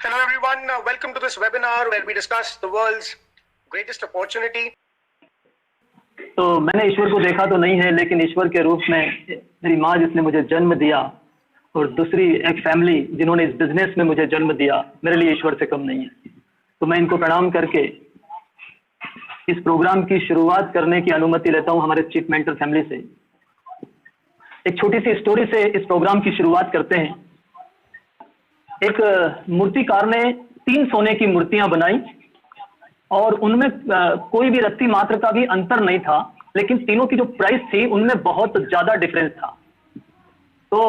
Hello everyone, welcome to this webinar where we discuss the world's greatest opportunity. तो मैंने ईश्वर को देखा तो नहीं है, लेकिन ईश्वर के रूप में मेरी माँ जिसने मुझे जन्म दिया और दूसरी एक फैमिली जिन्होंने इस बिजनेस में मुझे जन्म दिया, मेरे लिए ईश्वर से कम नहीं है। तो मैं इनको प्रणाम करके इस प्रोग्राम की शुरुआत करने की अनुमति लेता हूं हमारे चीफ मेंटर फैमिली से। एक छोटी सी स्टोरी से इस प्रोग्राम की शुरुआत करते हैं। एक मूर्तिकार ने 3 सोने की मूर्तियां बनाई और उनमें कोई भी रत्ती मात्र का भी अंतर नहीं था, लेकिन तीनों की जो प्राइस थी उनमें बहुत ज्यादा डिफरेंस था। तो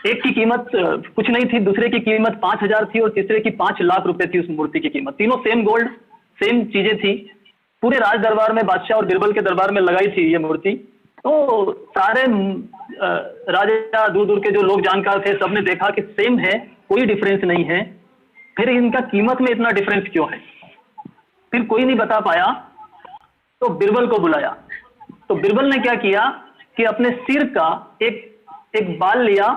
एक की कीमत कुछ नहीं थी, दूसरे की कीमत 5,000 थी और तीसरे की 5 लाख रुपए थी उस मूर्ति की कीमत। तीनों सेम गोल्ड, सेम चीजें थी। पूरे राज दरबार में, बादशाह और बिरबल के दरबार में लगाई थी ये मूर्ति। तो सारे राजा, दूर दूर के जो लोग जानकार थे, सबने देखा कि सेम है, कोई डिफरेंस नहीं है, फिर इनका कीमत में इतना डिफरेंस क्यों है। फिर कोई नहीं बता पाया तो बिरबल को बुलाया। तो बिरबल ने क्या किया कि अपने सिर का एक बाल लिया,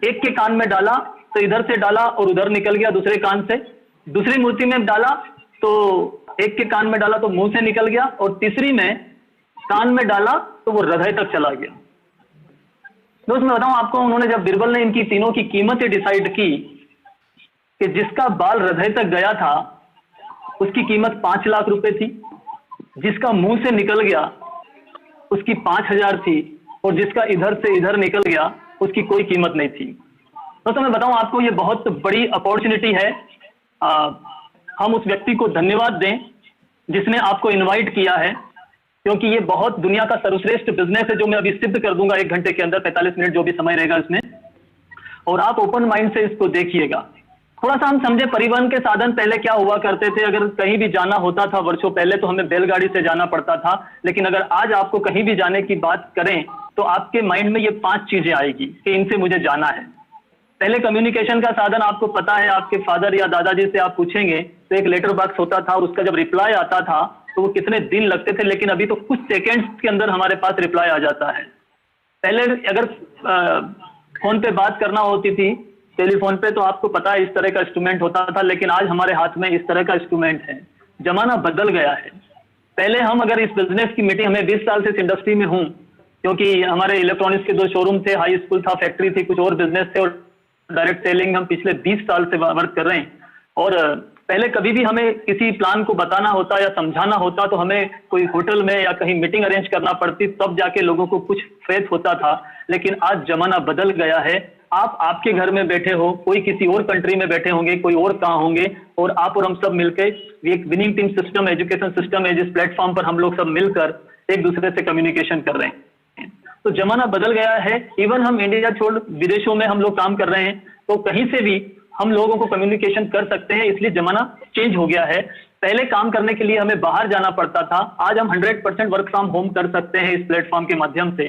एक के कान में डाला तो इधर से डाला और उधर निकल गया दूसरे कान से। दूसरी मूर्ति में डाला तो एक के कान में डाला तो मुंह से निकल गया, और तीसरी में कान में डाला तो वो हृदय तक चला गया। दोस्त मैं बताऊं आपको, उन्होंने जब बिरबल ने इनकी तीनों की कीमतें डिसाइड की कि जिसका बाल हृदय तक गया था उसकी कीमत 5 लाख रुपए थी, जिसका मुंह से निकल गया उसकी 5,000 थी, और जिसका इधर से इधर निकल गया उसकी कोई कीमत नहीं थी। दोस्तों मैं बताऊं आपको, ये बहुत बड़ी अपॉर्चुनिटी है। हम उस व्यक्ति को धन्यवाद दें जिसने आपको इनवाइट किया है, क्योंकि ये बहुत दुनिया का सर्वश्रेष्ठ बिजनेस है जो मैं अभी सिद्ध कर दूंगा 1 घंटे के अंदर, 45 मिनट जो भी समय रहेगा इसमें। और आप ओपन माइंड से इसको देखिएगा। थोड़ा सा हम समझे, परिवहन के साधन पहले क्या हुआ करते थे। अगर कहीं भी जाना होता था वर्षों पहले तो हमें बैलगाड़ी से जाना पड़ता था, लेकिन अगर आज आपको कहीं भी जाने की बात करें तो आपके माइंड में ये 5 चीजें आएगी कि इनसे मुझे जाना है। पहले कम्युनिकेशन का साधन आपको पता है, आपके फादर या दादाजी से आप पूछेंगे तो एक लेटर बॉक्स होता था और उसका जब रिप्लाई आता था तो वो कितने दिन लगते थे, लेकिन अभी तो कुछ सेकेंड्स के अंदर हमारे पास रिप्लाई आ जाता है। पहले अगर फोन पे बात करना होती थी टेलीफोन पे तो आपको पता है इस तरह का इंस्ट्रूमेंट होता था, लेकिन आज हमारे हाथ में इस तरह का इंस्ट्रूमेंट है। जमाना बदल गया है। पहले हम अगर इस बिजनेस की मीटिंग, हमें 20 साल से इस इंडस्ट्री में हूं, क्योंकि हमारे इलेक्ट्रॉनिक्स के 2 शोरूम थे, हाई स्कूल था, फैक्ट्री थी, कुछ और बिजनेस थे, और डायरेक्ट सेलिंग हम पिछले 20 साल से वर्क कर रहे हैं। और पहले कभी भी हमें किसी प्लान को बताना होता या समझाना होता तो हमें कोई होटल में या कहीं मीटिंग अरेंज करना पड़ती, तब जाके लोगों को कुछ फेथ होता था। लेकिन आज जमाना बदल गया है। आप आपके घर में बैठे हो, कोई किसी और कंट्री में बैठे होंगे, कोई और कहाँ होंगे, और आप और हम सब मिलकर एक winning team system, education system है जिस प्लेटफॉर्म पर हम लोग सब मिलकर एक दूसरे से कम्युनिकेशन कर रहे हैं। तो जमाना बदल गया है। इवन हम इंडिया छोड़ विदेशों में हम लोग काम कर रहे हैं तो कहीं से भी हम लोगों को कम्युनिकेशन कर सकते हैं, इसलिए जमाना चेंज हो गया है। पहले काम करने के लिए हमें बाहर जाना पड़ता था, आज हम 100% वर्क फ्रॉम होम कर सकते हैं इस प्लेटफॉर्म के माध्यम से।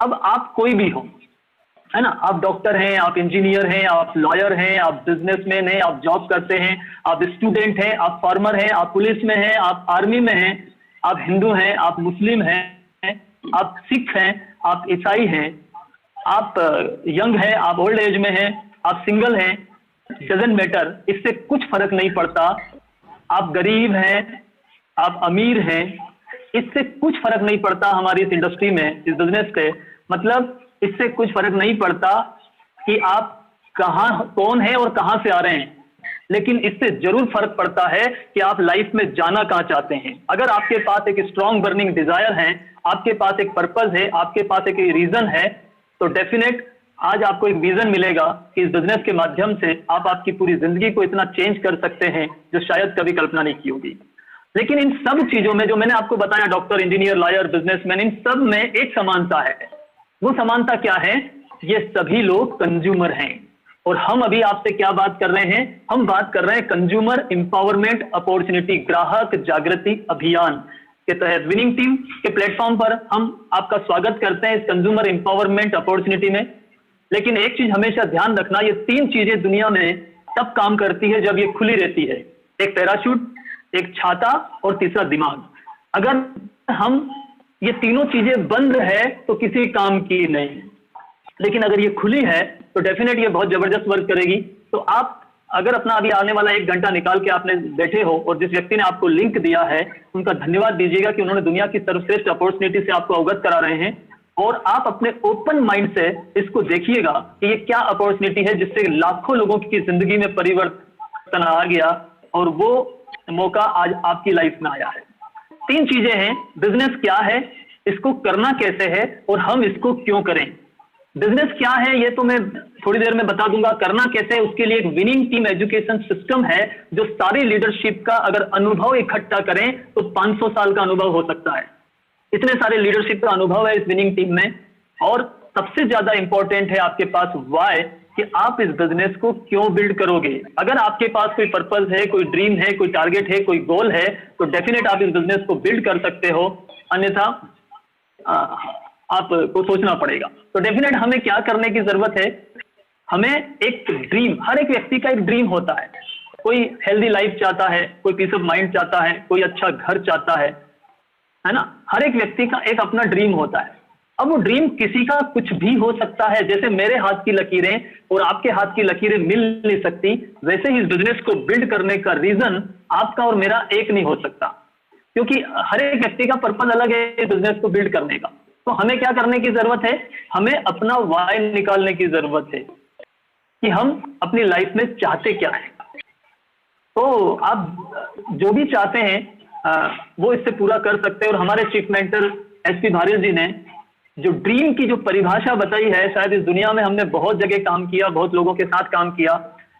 अब आप कोई भी हो, है ना, आप डॉक्टर हैं, आप इंजीनियर हैं, आप लॉयर हैं, आप बिजनेसमैन हैं, आप जॉब करते हैं, आप स्टूडेंट हैं, आप फार्मर हैं, आप पुलिस में हैं, आप आर्मी में हैं, आप हिंदू हैं, आप मुस्लिम हैं, आप सिख हैं, आप ईसाई हैं, आप यंग हैं, आप ओल्ड एज में हैं, आप सिंगल हैं, डजंट मैटर, इससे कुछ फर्क नहीं पड़ता। आप गरीब हैं, आप अमीर हैं, इससे कुछ फर्क नहीं पड़ता। हमारी इस इंडस्ट्री में, इस बिजनेस पे, मतलब इससे कुछ फर्क नहीं पड़ता कि आप कौन है और कहां से आ रहे हैं, लेकिन इससे जरूर फर्क पड़ता है कि आप लाइफ में जाना कहां चाहते हैं। अगर आपके पास एक स्ट्रॉन्ग बर्निंग डिजायर है, आपके पास एक पर्पस है, आपके पास एक रीजन है, तो डेफिनेट आज आपको एक विजन मिलेगा कि इस बिजनेस के माध्यम से आप आपकी पूरी जिंदगी को इतना चेंज कर सकते हैं जो शायद कभी कल्पना नहीं की होगी। लेकिन इन सब चीजों में जो मैंने आपको बताया, डॉक्टर, इंजीनियर, लॉयर, बिजनेसमैन, इन सब में एक समानता है। वो समानता क्या है? ये सभी लोग कंज्यूमर हैं। और हम अभी आपसे क्या बात कर रहे हैं? हम बात कर रहे हैं कंज्यूमर एम्पावरमेंट अपॉर्चुनिटी, ग्राहक जागृति अभियान के तहत विनिंग टीम के प्लेटफॉर्म पर हम आपका स्वागत करते हैं इस कंज्यूमर एम्पावरमेंट अपॉर्चुनिटी में। लेकिन एक चीज हमेशा ध्यान रखना, ये 3 चीजें दुनिया में तब काम करती है जब ये खुली रहती है। एक पैराशूट, एक छाता और तीसरा दिमाग। अगर हम ये तीनों चीजें बंद है तो किसी काम की नहीं। लेकिन अगर ये खुली है तो डेफिनेट ये बहुत जबरदस्त वर्क करेगी। तो आप अगर अपना अभी आने वाला 1 घंटा निकाल के आपने बैठे हो और जिस व्यक्ति ने आपको लिंक दिया है उनका धन्यवाद दीजिएगा कि उन्होंने दुनिया की सर्वश्रेष्ठ अपॉर्चुनिटी से आपको अवगत करा रहे हैं, और आप अपने ओपन माइंड से इसको देखिएगा कि ये क्या अपॉर्चुनिटी है जिससे लाखों लोगों की जिंदगी में परिवर्तन आ गया, और वो मौका आज आपकी लाइफ में आया है। 3 चीजें हैं, बिजनेस क्या है, इसको करना कैसे है, और हम इसको क्यों करें। बिजनेस क्या है ये तो मैं थोड़ी देर में बता दूंगा, करना कैसे है उसके लिए एक विनिंग टीम एजुकेशन सिस्टम है जो सारी लीडरशिप का अगर अनुभव इकट्ठा करें तो 500 साल का अनुभव हो सकता है। इतने सारे लीडरशिप का अनुभव है इस विनिंग टीम में। और सबसे ज्यादा इंपॉर्टेंट है आपके पास वाई, कि आप इस बिजनेस को क्यों बिल्ड करोगे। अगर आपके पास कोई पर्पस है, कोई ड्रीम है, कोई टारगेट है, कोई गोल है, तो डेफिनेट आप इस बिजनेस को बिल्ड कर सकते हो, अन्यथा आपको सोचना पड़ेगा। तो डेफिनेट हमें क्या करने की जरूरत है, हमें एक ड्रीम, हर एक व्यक्ति का एक ड्रीम होता है। कोई हेल्दी लाइफ चाहता है, कोई पीस ऑफ माइंड चाहता है, कोई अच्छा घर चाहता है ना। हर एक व्यक्ति का एक अपना ड्रीम होता है। अब वो ड्रीम किसी का कुछ भी हो सकता है। जैसे मेरे हाथ की लकीरें और आपके हाथ की लकीरें मिल नहीं सकती, वैसे ही इस बिजनेस को बिल्ड करने का रीजन आपका और मेरा एक नहीं हो सकता, क्योंकि हर एक व्यक्ति का पर्पज अलग है इस बिजनेस को बिल्ड करने का। तो हमें क्या करने की जरूरत है, हमें अपना वाई निकालने की जरूरत है कि हम अपनी लाइफ में चाहते क्या है। तो आप जो भी चाहते हैं वो इससे पूरा कर सकते हैं। और हमारे चीफ मेंटर एसपी भारिल जी ने जो ड्रीम की जो परिभाषा बताई है, शायद इस दुनिया में हमने बहुत जगह काम किया, बहुत लोगों के साथ काम किया,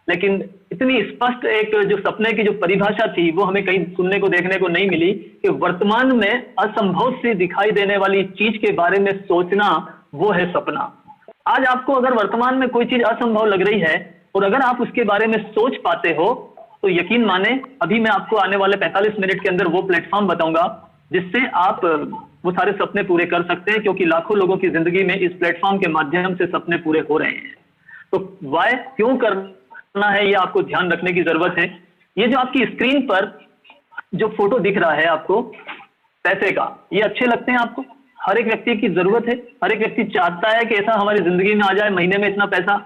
लेकिन इतनी स्पष्ट एक जो सपने की जो परिभाषा थी वो हमें कहीं सुनने को देखने को नहीं मिली, कि वर्तमान में असंभव से दिखाई देने वाली चीज के बारे में सोचना, वो है सपना। आज आपको अगर वर्तमान में कोई चीज असंभव लग रही है और अगर आप उसके बारे में सोच पाते हो, तो यकीन माने अभी मैं आपको आने वाले 45 मिनट के अंदर वो प्लेटफॉर्म बताऊंगा जिससे आप वो सारे सपने पूरे कर सकते हैं, क्योंकि लाखों लोगों की जिंदगी में इस प्लेटफॉर्म के माध्यम से सपने पूरे हो रहे हैं। तो वाई क्यों करना है ये आपको ध्यान रखने की जरूरत है। ये जो आपकी स्क्रीन पर जो फोटो दिख रहा है आपको पैसे का, ये अच्छे लगते हैं आपको? हर एक व्यक्ति की जरूरत है, हर एक व्यक्ति चाहता है कि ऐसा हमारी जिंदगी में आ जाए, महीने में इतना पैसा।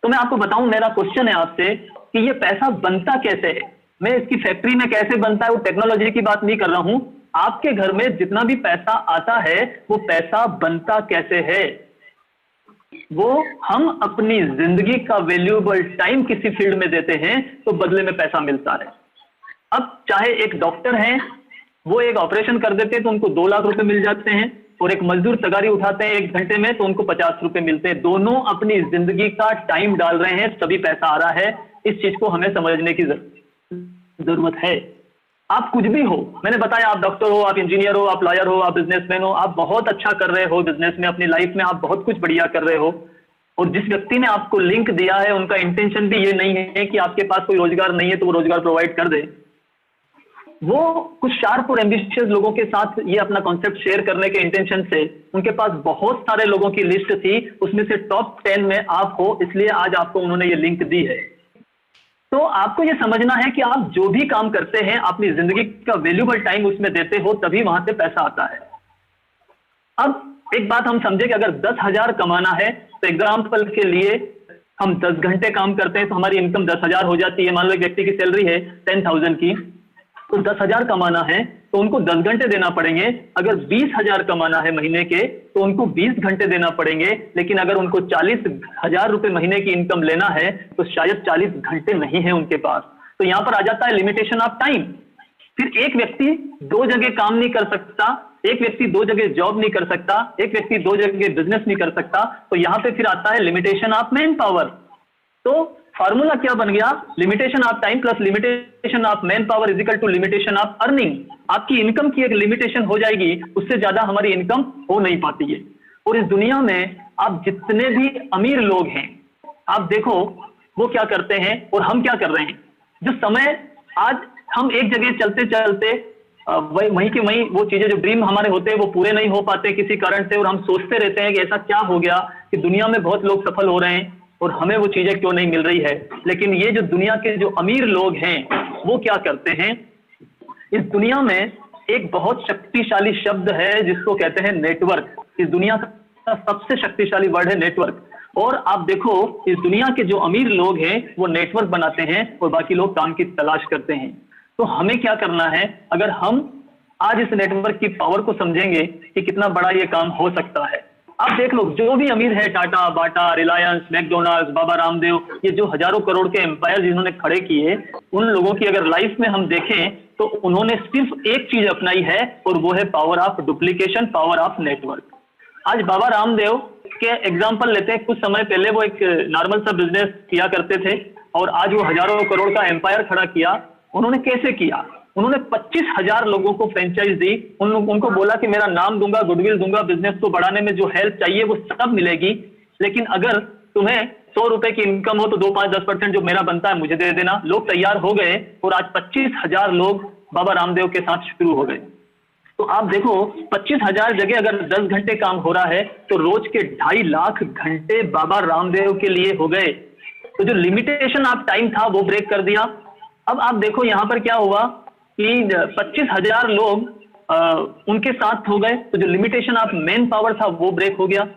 तो मैं आपको बताऊं, मेरा क्वेश्चन है आपसे कि ये पैसा बनता कैसे है। मैं इसकी फैक्ट्री में कैसे बनता है वो टेक्नोलॉजी की बात नहीं कर रहा हूं। आपके घर में जितना भी पैसा आता है वो पैसा बनता कैसे है। वो हम अपनी जिंदगी का वैल्यूएबल टाइम किसी फील्ड में देते हैं तो बदले में पैसा मिलता है। अब चाहे एक डॉक्टर है, वो एक ऑपरेशन कर देते हैं तो उनको 2 लाख रुपए मिल जाते हैं, और एक मजदूर तगारी उठाते हैं 1 घंटे में तो उनको 50 रुपए मिलते हैं। दोनों अपनी जिंदगी का टाइम डाल रहे हैं, तभी पैसा आ रहा है। इस चीज को हमें समझने की जरूरत है। आप कुछ भी हो, मैंने बताया, आप डॉक्टर हो, आप इंजीनियर हो, आप लॉयर हो, आप बिजनेसमैन हो, आप बहुत अच्छा कर रहे हो बिजनेस में, अपनी लाइफ में आप बहुत कुछ बढ़िया कर रहे हो। और जिस व्यक्ति ने आपको लिंक दिया है उनका इंटेंशन भी ये नहीं है कि आपके पास कोई रोजगार नहीं है तो वो रोजगार प्रोवाइड कर दे। वो कुछ शार्प और एम्बिशियस लोगों के साथ ये अपना कॉन्सेप्ट शेयर करने के इंटेंशन से उनके पास बहुत सारे लोगों की लिस्ट थी, उसमें से टॉप 10 में आप हो, इसलिए आज आपको उन्होंने ये लिंक दी है। तो आपको ये समझना है कि आप जो भी काम करते हैं अपनी जिंदगी का वैल्यूएबल टाइम उसमें देते हो, तभी वहां से पैसा आता है। अब एक बात हम समझे कि अगर 10,000 कमाना है तो एग्जाम्पल के लिए हम 10 घंटे काम करते हैं तो हमारी इनकम 10,000 हो जाती है। मान लो एक व्यक्ति की सैलरी है 10,000 की, तो 10,000 कमाना है तो उनको 10 घंटे देना पड़ेंगे। अगर 20,000 कमाना है महीने के तो उनको 20 घंटे देना पड़ेंगे। लेकिन अगर उनको 40,000 रुपए महीने की इनकम लेना है तो शायद 40 घंटे नहीं है उनके पास। तो यहां पर आ जाता है लिमिटेशन ऑफ टाइम। फिर एक व्यक्ति 2 जगह काम नहीं कर सकता, एक व्यक्ति 2 जगह जॉब नहीं कर सकता, एक व्यक्ति 2 जगह बिजनेस नहीं कर सकता। तो यहां पे फिर आता है लिमिटेशन ऑफ मैन पावर। तो फार्मूला क्या बन गया? Limitation of time plus limitation of man power is equal to limitation of earning. आपकी इनकम की एक लिमिटेशन हो जाएगी, उससे ज्यादा हमारी इनकम हो नहीं पाती है। और इस दुनिया में आप जितने भी अमीर लोग हैं, आप देखो वो क्या करते हैं और हम क्या कर रहे हैं। जो समय आज हम एक जगह चलते चलते वहीं के वहीं वो चीजें जो ड्रीम हमारे होते हैं वो पूरे नहीं हो पाते किसी कारण से, और हम सोचते रहते हैं कि ऐसा क्या हो गया कि दुनिया में बहुत लोग सफल हो रहे हैं और हमें वो चीजें क्यों नहीं मिल रही है। लेकिन ये जो दुनिया के जो अमीर लोग हैं वो क्या करते हैं, इस दुनिया में एक बहुत शक्तिशाली शब्द है जिसको कहते हैं नेटवर्क। इस दुनिया सबसे शक्तिशाली वर्ड है नेटवर्क। और आप देखो इस दुनिया के जो अमीर लोग हैं वो नेटवर्क बनाते हैं और बाकी लोग काम की तलाश करते हैं। तो हमें क्या करना है, अगर हम आज इस नेटवर्क की पावर को समझेंगे कि कितना बड़ा ये काम हो सकता है। आप देख लो जो भी अमीर है, टाटा, बाटा, रिलायंस, मैकडोनाल्ड्स, बाबा रामदेव, ये जो हजारों करोड़ के एम्पायर जिन्होंने खड़े किए, उन लोगों की अगर लाइफ में हम देखें तो उन्होंने सिर्फ एक चीज अपनाई है और वो है power of duplication, power of network. आज बाबा रामदेव के एग्जाम्पल लेते हैं। कुछ समय पहले वो एक नॉर्मल सा बिजनेस किया करते थे और आज वो हजारों करोड़ का एम्पायर खड़ा किया। उन्होंने कैसे किया? उन्होंने 25,000 लोगों को फ्रेंचाइज दी। उनको बोला कि मेरा नाम दूंगा, गुडविल दूंगा, बिजनेस को बढ़ाने में जो हेल्प चाहिए वो सब मिलेगी, लेकिन अगर तुम्हें 100 रुपए की इनकम हो तो 2, 5, 10% जो मेरा बनता है मुझे दे देना। लोग तैयार हो गए और आज 25,000 लोग बाबा रामदेव के साथ शुरू हो गए। तो आप देखो 25,000 जगह अगर 10 घंटे काम हो रहा है तो रोज के 2.5 लाख घंटे बाबा रामदेव के लिए हो गए। तो जो लिमिटेशन ऑफ टाइम था वो ब्रेक कर दिया। अब आप देखो यहां पर क्या हुआ कि 25,000 लोग उनके साथ हो गए, तो जो लिमिटेशन ऑफ मैन पावर था वो ब्रेक हो गया।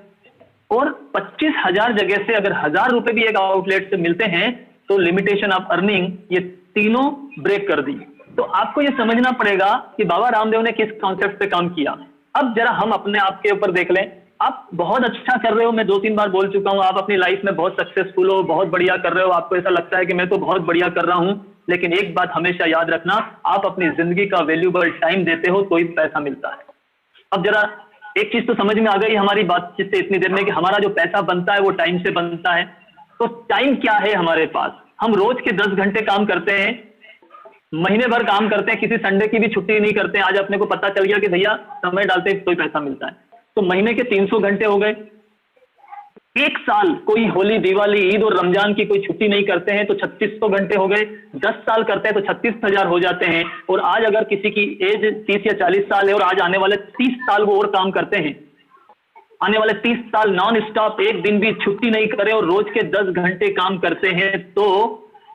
और 25,000 जगह से अगर 1,000 रुपए भी एक आउटलेट से मिलते हैं तो लिमिटेशन ऑफ अर्निंग ये तीनों ब्रेक कर दी। तो आपको ये समझना पड़ेगा कि बाबा रामदेव ने किस कॉन्सेप्ट पे काम किया। अब जरा हम अपने आप के ऊपर देख लें। आप बहुत अच्छा कर रहे हो, मैं 2-3 बार बोल चुका हूं, आप अपनी लाइफ में बहुत सक्सेसफुल हो, बहुत बढ़िया कर रहे हो, आपको ऐसा लगता है कि मैं तो बहुत बढ़िया कर रहा हूं, लेकिन एक बात हमेशा याद रखना, आप अपनी जिंदगी का वैल्यूबल टाइम देते हो तो ही पैसा मिलता है। अब जरा एक चीज तो समझ में आ गई हमारी बातचीत से इतनी देर में कि हमारा जो पैसा बनता है वो टाइम से बनता है। तो टाइम क्या है हमारे पास? हम रोज के 10 घंटे काम करते हैं, महीने भर काम करते हैं, किसी संडे की भी छुट्टी नहीं करते हैं। आज अपने को पता चल गया कि भैया समय डालते तो ही पैसा मिलता है, तो महीने के 300 घंटे हो गए। एक साल कोई होली, दिवाली, ईद और रमजान की कोई छुट्टी नहीं करते हैं तो 3600 घंटे हो गए। 10 साल करते हैं तो 36,000 हो जाते हैं। और आज अगर किसी की एज 30 या 40 साल है और आज आने वाले 30 साल वो और काम करते हैं, आने वाले 30 साल नॉन स्टॉप एक दिन भी छुट्टी नहीं करे और रोज के 10 घंटे काम करते हैं तो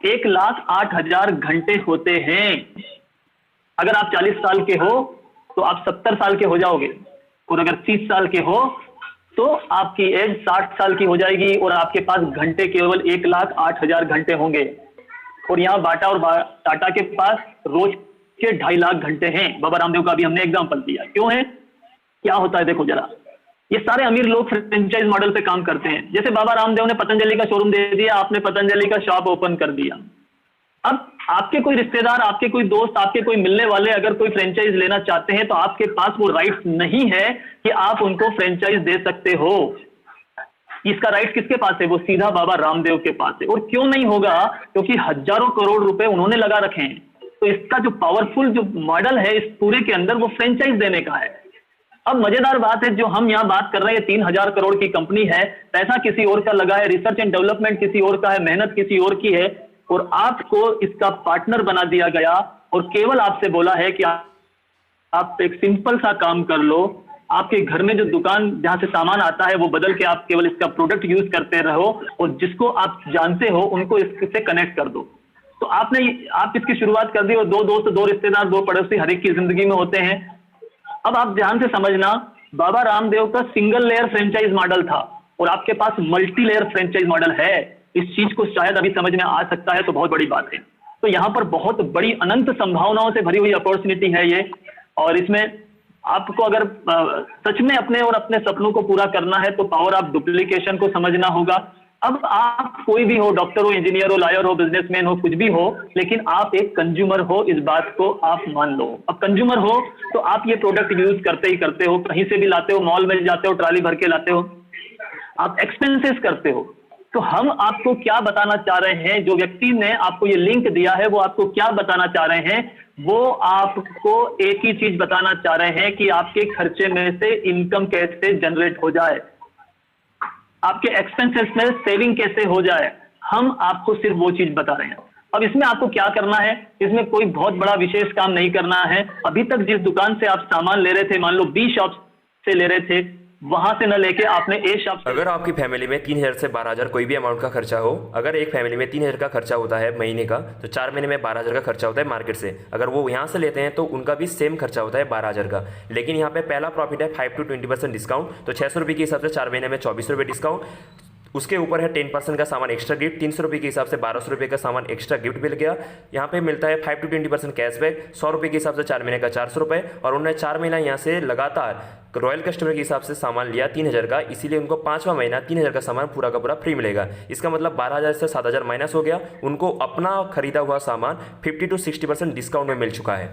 1,08,000 घंटे होते हैं। अगर आप 40 साल के हो तो आप 70 साल के हो जाओगे, और अगर 30 साल के हो तो आपकी एज 60 साल की हो जाएगी और आपके पास घंटे केवल 1,08,000 घंटे होंगे। और यहाँ बाटा और टाटा के पास रोज के 2.5 लाख घंटे हैं। बाबा रामदेव का भी हमने एग्जाम्पल दिया। क्यों है, क्या होता है देखो जरा। ये सारे अमीर लोग फ्रेंचाइज मॉडल पे काम करते हैं। जैसे बाबा रामदेव ने पतंजलि का शोरूम दे दिया, आपने पतंजलि का शॉप ओपन कर दिया। अब आपके कोई रिश्तेदार, आपके कोई दोस्त, आपके कोई मिलने वाले अगर कोई फ्रेंचाइज लेना चाहते हैं तो आपके पास वो राइट्स नहीं है कि आप उनको फ्रेंचाइज दे सकते हो। इसका राइट किसके पास है? वो सीधा बाबा रामदेव के पास है। और क्यों नहीं होगा? क्योंकि हजारों करोड़ रुपए उन्होंने लगा रखे हैं। तो इसका जो पावरफुल जो मॉडल है इस पूरे के अंदर वो फ्रेंचाइज देने का है। अब मजेदार बात है, जो हम यहाँ बात कर रहे हैं 3,000 करोड़ की कंपनी है, पैसा किसी और का लगा है, रिसर्च एंड डेवलपमेंट किसी और का है, मेहनत किसी और की है, और आपको इसका पार्टनर बना दिया गया और केवल आपसे बोला है कि आप एक सिंपल सा काम कर लो। आपके घर में जो दुकान जहां से सामान आता है वो बदल के आप केवल इसका प्रोडक्ट यूज करते रहो और जिसको आप जानते हो उनको इससे कनेक्ट कर दो। तो आप इसकी शुरुआत कर दी और 2 दोस्त, 2 रिश्तेदार, 2 पड़ोसी हर एक की जिंदगी में होते हैं। अब आप ध्यान से समझना, बाबा रामदेव का सिंगल लेयर फ्रेंचाइज मॉडल था और आपके पास मल्टी लेयर फ्रेंचाइज मॉडल है। इस चीज को शायद अभी समझ में आ सकता है तो बहुत बड़ी बात है। तो यहाँ पर बहुत बड़ी अनंत संभावनाओं से भरी हुई अपॉर्चुनिटी है ये, और इसमें आपको अगर सच में अपने और अपने सपनों को पूरा करना है तो पावर ऑफ डुप्लीकेशन को समझना होगा। अब आप कोई भी हो, डॉक्टर हो, इंजीनियर हो, लॉयर हो, बिजनेसमैन हो, कुछ भी हो, लेकिन आप एक कंज्यूमर हो, इस बात को आप मान लो। अब कंज्यूमर हो तो आप ये प्रोडक्ट यूज करते ही करते हो, कहीं से भी लाते हो, मॉल में जाते हो, ट्रॉली भर के लाते हो, आप एक्सपेंसेस करते हो। तो हम आपको क्या बताना चाह रहे हैं, जो व्यक्ति ने आपको ये लिंक दिया है वो आपको क्या बताना चाह रहे हैं? वो आपको एक ही चीज बताना चाह रहे हैं कि आपके खर्चे में से इनकम कैसे जनरेट हो जाए, आपके एक्सपेंसेस में सेविंग कैसे हो जाए। हम आपको सिर्फ वो चीज बता रहे हैं। अब इसमें आपको क्या करना है? इसमें कोई बहुत बड़ा विशेष काम नहीं करना है। अभी तक जिस दुकान से आप सामान ले रहे थे, मान लो बी शॉप से ले रहे थे, वहां से न लेके आपने ए शॉप से। अगर आपकी फैमिली में 3,000 से 12,000 कोई भी अमाउंट का खर्चा हो, अगर एक फैमिली में 3,000 का खर्चा होता है महीने का, तो 4 महीने में 12,000 का खर्चा होता है मार्केट से। अगर वो यहाँ से लेते हैं तो उनका भी सेम खर्चा होता है 12,000 का। लेकिन यहाँ पे पहला प्रॉफिट है 5 to 20% डिस्काउंट, तो 600 रुपये के हिसाब से 4 महीने में 24 रुपये डिस्काउंट। उसके ऊपर है 10% का सामान एक्स्ट्रा गिफ्ट, 300 रुपये के हिसाब से 1200 रुपये का सामान एक्स्ट्रा गिफ्ट मिल गया। यहाँ पे मिलता है 5 to 20% कैशबैक, 100 रुपये के हिसाब से 4 महीने का 400 रुपये। और उन्होंने 4 महीना यहाँ से लगातार रॉयल कस्टमर के हिसाब से सामान लिया 3,000 का, इसीलिए उनको 5वां महीना 3,000 का सामान पूरा का पूरा फ्री मिलेगा। इसका मतलब 12,000 से 7,000 माइनस हो गया, उनको अपना खरीदा हुआ सामान 50 to 60% डिस्काउंट में मिल चुका है।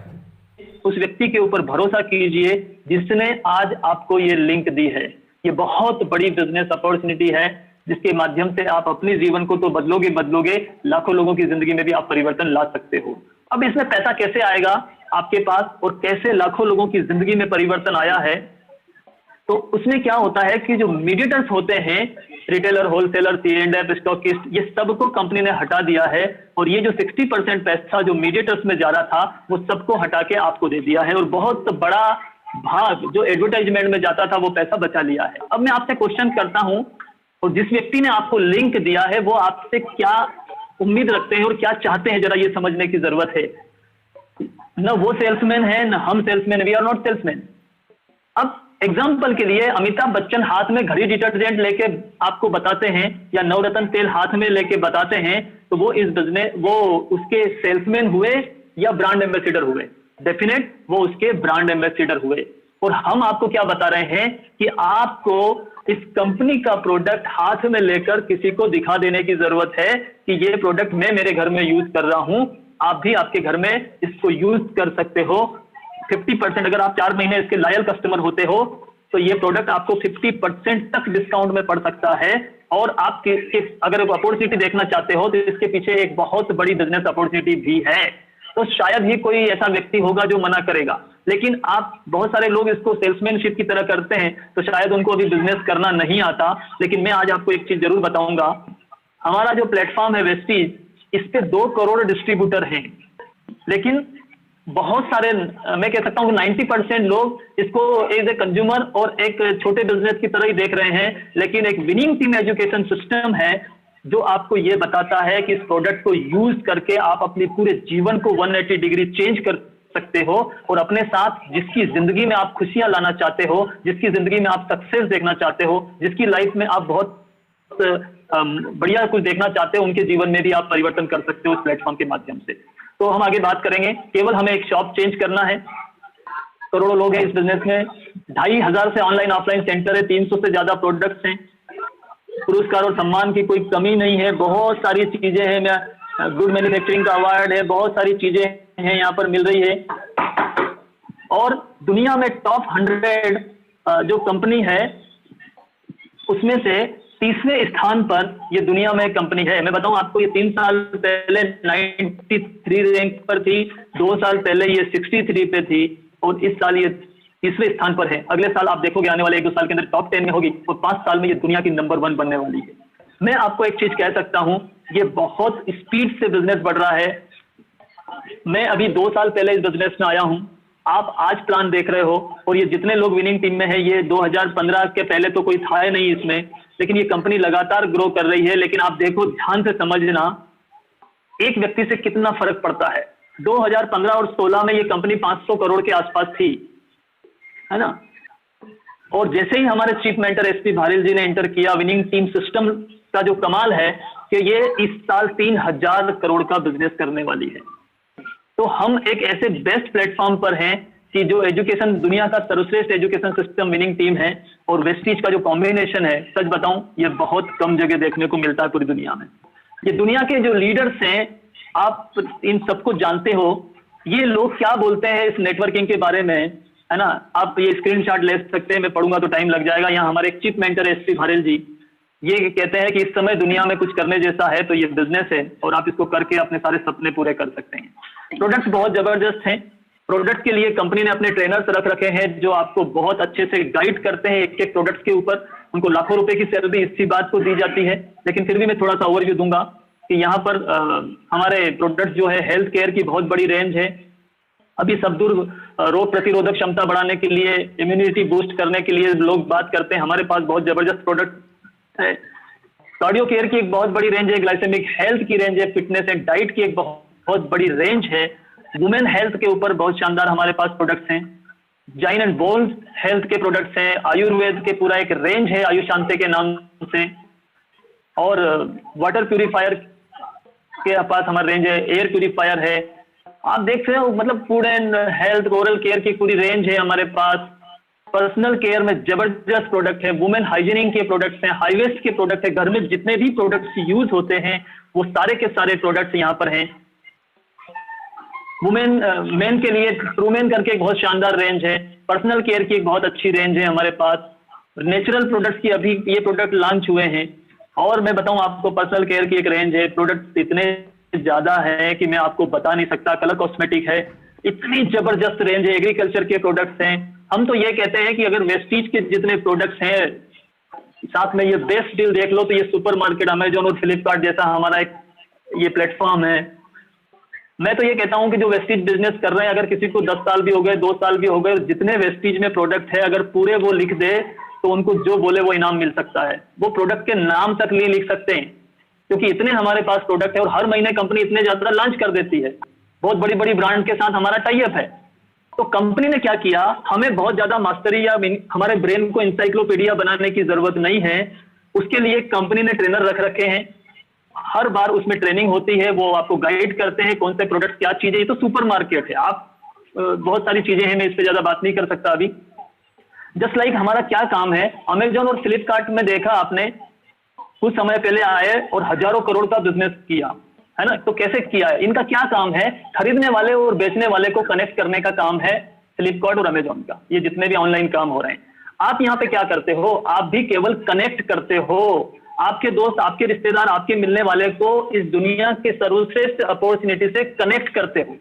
उस व्यक्ति के ऊपर भरोसा कीजिए जिसने आज आपको ये लिंक दी है। ये बहुत बड़ी बिजनेस अपॉर्चुनिटी है जिसके माध्यम से आप अपने जीवन को तो बदलोगे, लाखों लोगों की जिंदगी में भी आप परिवर्तन ला सकते हो। अब इसमें पैसा कैसे आएगा आपके पास और कैसे लाखों लोगों की जिंदगी में परिवर्तन आया है, तो उसमें क्या होता है कि जो मीडिएटर्स होते हैं, रिटेलर, होलसेलर, C&F, स्टॉकिस्ट, ये सबको कंपनी ने हटा दिया है और ये जो 60% पैसा जो मीडिएटर्स में जा रहा था वो सबको हटा के आपको दे दिया है और बहुत बड़ा भाग जो एडवर्टाइजमेंट में जाता था वो पैसा बचा लिया है। अब मैं आपसे क्वेश्चन करता हूं, और जिस व्यक्ति ने आपको लिंक दिया है वो आपसे क्या उम्मीद रखते हैं और क्या चाहते हैं, जरा ये समझने की जरूरत है। न वो सेल्समैन है न हम salesman, we are not salesman. अब एग्जाम्पल के लिए अमिताभ बच्चन हाथ में घड़ी डिटर्जेंट लेके आपको बताते हैं या नवरत्न तेल हाथ में लेके बताते हैं, तो वो इस बिजनेस वो उसके सेल्समैन हुए या ब्रांड एम्बेसडर हुए? डेफिनेट वो उसके ब्रांड एम्बेसडर हुए। और हम आपको क्या बता रहे हैं कि आपको इस कंपनी का प्रोडक्ट हाथ में लेकर किसी को दिखा देने की जरूरत है कि ये प्रोडक्ट मैं मेरे घर में यूज कर रहा हूं, आप भी आपके घर में इसको यूज कर सकते हो। 50% अगर आप 4 महीने इसके लॉयल कस्टमर होते हो तो ये प्रोडक्ट आपको 50% तक डिस्काउंट में पड़ सकता है। और आप अगर अपॉर्चुनिटी देखना चाहते हो तो इसके पीछे एक बहुत बड़ी बिजनेस अपॉर्चुनिटी भी है। तो शायद ही कोई ऐसा व्यक्ति होगा जो मना करेगा, लेकिन आप बहुत सारे लोग इसको सेल्समैनशिप की तरह करते हैं तो शायद उनको अभी बिजनेस करना नहीं आता। लेकिन मैं आज आपको एक चीज जरूर बताऊंगा, हमारा जो प्लेटफॉर्म है वेस्टीज, इस पे 2 करोड़ डिस्ट्रीब्यूटर हैं, लेकिन बहुत सारे, मैं कह सकता हूं 90% लोग इसको एज ए कंज्यूमर और एक छोटे बिजनेस की तरह ही देख रहे हैं। लेकिन एक विनिंग टीम एजुकेशन सिस्टम है जो आपको ये बताता है कि इस प्रोडक्ट को यूज करके आप अपने पूरे जीवन को 180 डिग्री चेंज कर सकते हो और अपने साथ जिसकी जिंदगी में आप खुशियां लाना चाहते हो, जिसकी जिंदगी में आप सक्सेस देखना चाहते हो, जिसकी लाइफ में आप बहुत बढ़िया कुछ देखना चाहते हो, उनके जीवन में भी आप परिवर्तन कर सकते हो इस प्लेटफॉर्म के माध्यम से। तो हम आगे बात करेंगे। केवल हमें एक शॉप चेंज करना है। करोड़ों लोग हैं इस बिजनेस में, 2,500 से ऑनलाइन ऑफलाइन सेंटर है, 300 से ज्यादा प्रोडक्ट्स हैं, पुरस्कार और सम्मान की कोई कमी नहीं है, बहुत सारी चीजें हैं, गुड मैन्युफैक्चरिंग का अवार्ड है, बहुत सारी चीजें हैं यहाँ पर मिल रही है। और दुनिया में टॉप 100 जो कंपनी है उसमें से 30वें स्थान पर ये दुनिया में कंपनी है। मैं बताऊं आपको, ये 3 साल पहले 93 रैंक पर थी, 2 साल पहले ये 63 पे थी और इस साल ये 30वें स्थान पर है। अगले साल आप देखोगे आने वाले 1-2 साल के अंदर टॉप 10 में होगी और 5 साल में ये दुनिया की नंबर 1 बनने वाली है। मैं आपको एक चीज कह सकता हूं, ये बहुत स्पीड से बिजनेस बढ़ रहा है। मैं अभी 2 साल पहले इस बिजनेस में आया हूं, आप आज प्लान देख रहे हो और ये जितने लोग विनिंग टीम में है ये 2015 के पहले तो कोई था ही नहीं इसमें, लेकिन ये कंपनी लगातार ग्रो कर रही है। लेकिन आप देखो, ध्यान से समझना, एक व्यक्ति से कितना फर्क पड़ता है। 2015 और 16 में ये कंपनी 500 करोड़ के आसपास थी, है ना। और जैसे ही हमारे चीफ मेंटर एसपी भारिल जी ने एंटर किया, विनिंग टीम सिस्टम का जो कमाल है कि ये इस साल 3,000 करोड़ का बिजनेस करने वाली है। तो हम एक ऐसे बेस्ट प्लेटफॉर्म पर हैं कि जो एजुकेशन, दुनिया का सर्वश्रेष्ठ एजुकेशन सिस्टम विनिंग टीम है और वेस्टीज का जो कॉम्बिनेशन है, सच बताऊं ये बहुत कम जगह देखने को मिलता है पूरी दुनिया में। ये दुनिया के जो लीडर्स हैं, आप इन सबको जानते हो, ये लोग क्या बोलते हैं इस नेटवर्किंग के बारे में, है ना। आप ये स्क्रीनशॉट ले सकते हैं, मैं पढ़ूंगा तो टाइम लग जाएगा। यहाँ हमारे चीफ मेंटर एसपी भारिल जी ये कहते हैं कि इस समय दुनिया में कुछ करने जैसा है तो ये बिजनेस है और आप इसको करके अपने सारे सपने पूरे कर सकते हैं। प्रोडक्ट्स बहुत जबरदस्त हैं। प्रोडक्ट के लिए कंपनी ने अपने ट्रेनर्स रख रखे हैं जो आपको बहुत अच्छे से गाइड करते हैं एक एक प्रोडक्ट्स के ऊपर। उनको लाखों रुपए की सैलरी इसी बात को दी जाती है, लेकिन फिर भी मैं थोड़ा सा ओवरव्यू दूंगा कि यहाँ पर हमारे प्रोडक्ट्स जो है हेल्थ केयर की बहुत बड़ी रेंज है। अभी सब्दूर रोग प्रतिरोधक क्षमता बढ़ाने के लिए, इम्यूनिटी बूस्ट करने के लिए लोग बात करते हैं। हमारे पास बहुत जबरदस्त प्रोडक्ट है। कार्डियो केयर की एक बहुत बड़ी रेंज है, ग्लाइसेमिक हेल्थ की रेंज है, फिटनेस एंड डाइट की एक बहुत बड़ी रेंज है, वुमेन हेल्थ के ऊपर बहुत शानदार हमारे पास प्रोडक्ट्स हैं, जाइन एंड बोन्स हेल्थ के प्रोडक्ट्स हैं, आयुर्वेद के पूरा एक रेंज है आयुशांते के नाम से, और वाटर प्यूरिफायर के पास हमारी रेंज है, एयर प्यूरिफायर है। आप देख रहे हो, मतलब food and health, oral care की पूरी रेंज है हमारे पास। पर्सनल केयर में जबरदस्त प्रोडक्ट है, वुमेन हाइजीनिंग के प्रोडक्ट्स हैं, हाई वेस्ट के प्रोडक्ट है, घर में जितने भी प्रोडक्ट्स यूज होते हैं वो सारे के सारे प्रोडक्ट्स यहाँ पर हैं। वुमेन मेन के लिए ट्रूमेन करके एक बहुत शानदार रेंज है, पर्सनल केयर की एक बहुत अच्छी रेंज है हमारे पास, नेचुरल प्रोडक्ट्स की अभी ये प्रोडक्ट लॉन्च हुए हैं। और मैं बताऊं आपको, पर्सनल केयर की एक रेंज है, प्रोडक्ट्स इतने ज्यादा है कि मैं आपको बता नहीं सकता। कलर कॉस्मेटिक है, इतनी जबरदस्त रेंज है, एग्रीकल्चर के प्रोडक्ट्स हैं। हम तो ये कहते हैं कि अगर वेस्टीज के जितने प्रोडक्ट्स हैं, साथ में ये बेस्ट डील देख लो तो ये सुपरमार्केट, अमेजोन और फ्लिपकार्ट जैसा हमारा एक ये प्लेटफॉर्म है। मैं तो ये कहता हूं कि जो वेस्टीज बिजनेस कर रहे हैं, अगर किसी को 10 साल भी हो गए, 2 साल भी हो गए, जितने वेस्टीज में प्रोडक्ट है अगर पूरे वो लिख दे तो उनको जो बोले वो इनाम मिल सकता है। वो प्रोडक्ट के नाम तक लिए लिख सकते हैं, क्योंकि इतने हमारे पास प्रोडक्ट है और हर महीने कंपनी इतने ज्यादा लॉन्च कर देती है। बहुत बड़ी बड़ी ब्रांड के साथ हमारा टाई अप है। तो कंपनी ने क्या किया, हमें बहुत ज्यादा मास्टरी या हमारे ब्रेन को इंसाइक्लोपीडिया बनाने की जरूरत नहीं है। उसके लिए कंपनी ने ट्रेनर रख रखे हैं, हर बार उसमें ट्रेनिंग होती है, वो आपको गाइड करते हैं कौन से प्रोडक्ट क्या चीजें। ये तो सुपरमार्केट है, आप बहुत सारी चीजें हैं, मैं इस पे ज्यादा बात नहीं कर सकता अभी। जस्ट लाइक हमारा क्या काम है, अमेजोन और फ्लिपकार्ट में देखा आपने, कुछ समय पहले आए और हजारों करोड़ का बिजनेस किया है ना। तो कैसे किया है, इनका क्या काम है, खरीदने वाले और बेचने वाले को कनेक्ट करने का काम है फ्लिपकार्ट और अमेजोन का। ये जितने भी ऑनलाइन काम हो रहे हैं, आप यहाँ पे क्या करते हो, आप भी केवल कनेक्ट करते हो आपके दोस्त, आपके रिश्तेदार, आपके मिलने वाले को इस दुनिया के सर्वश्रेष्ठ अपॉर्चुनिटी से कनेक्ट करते हो।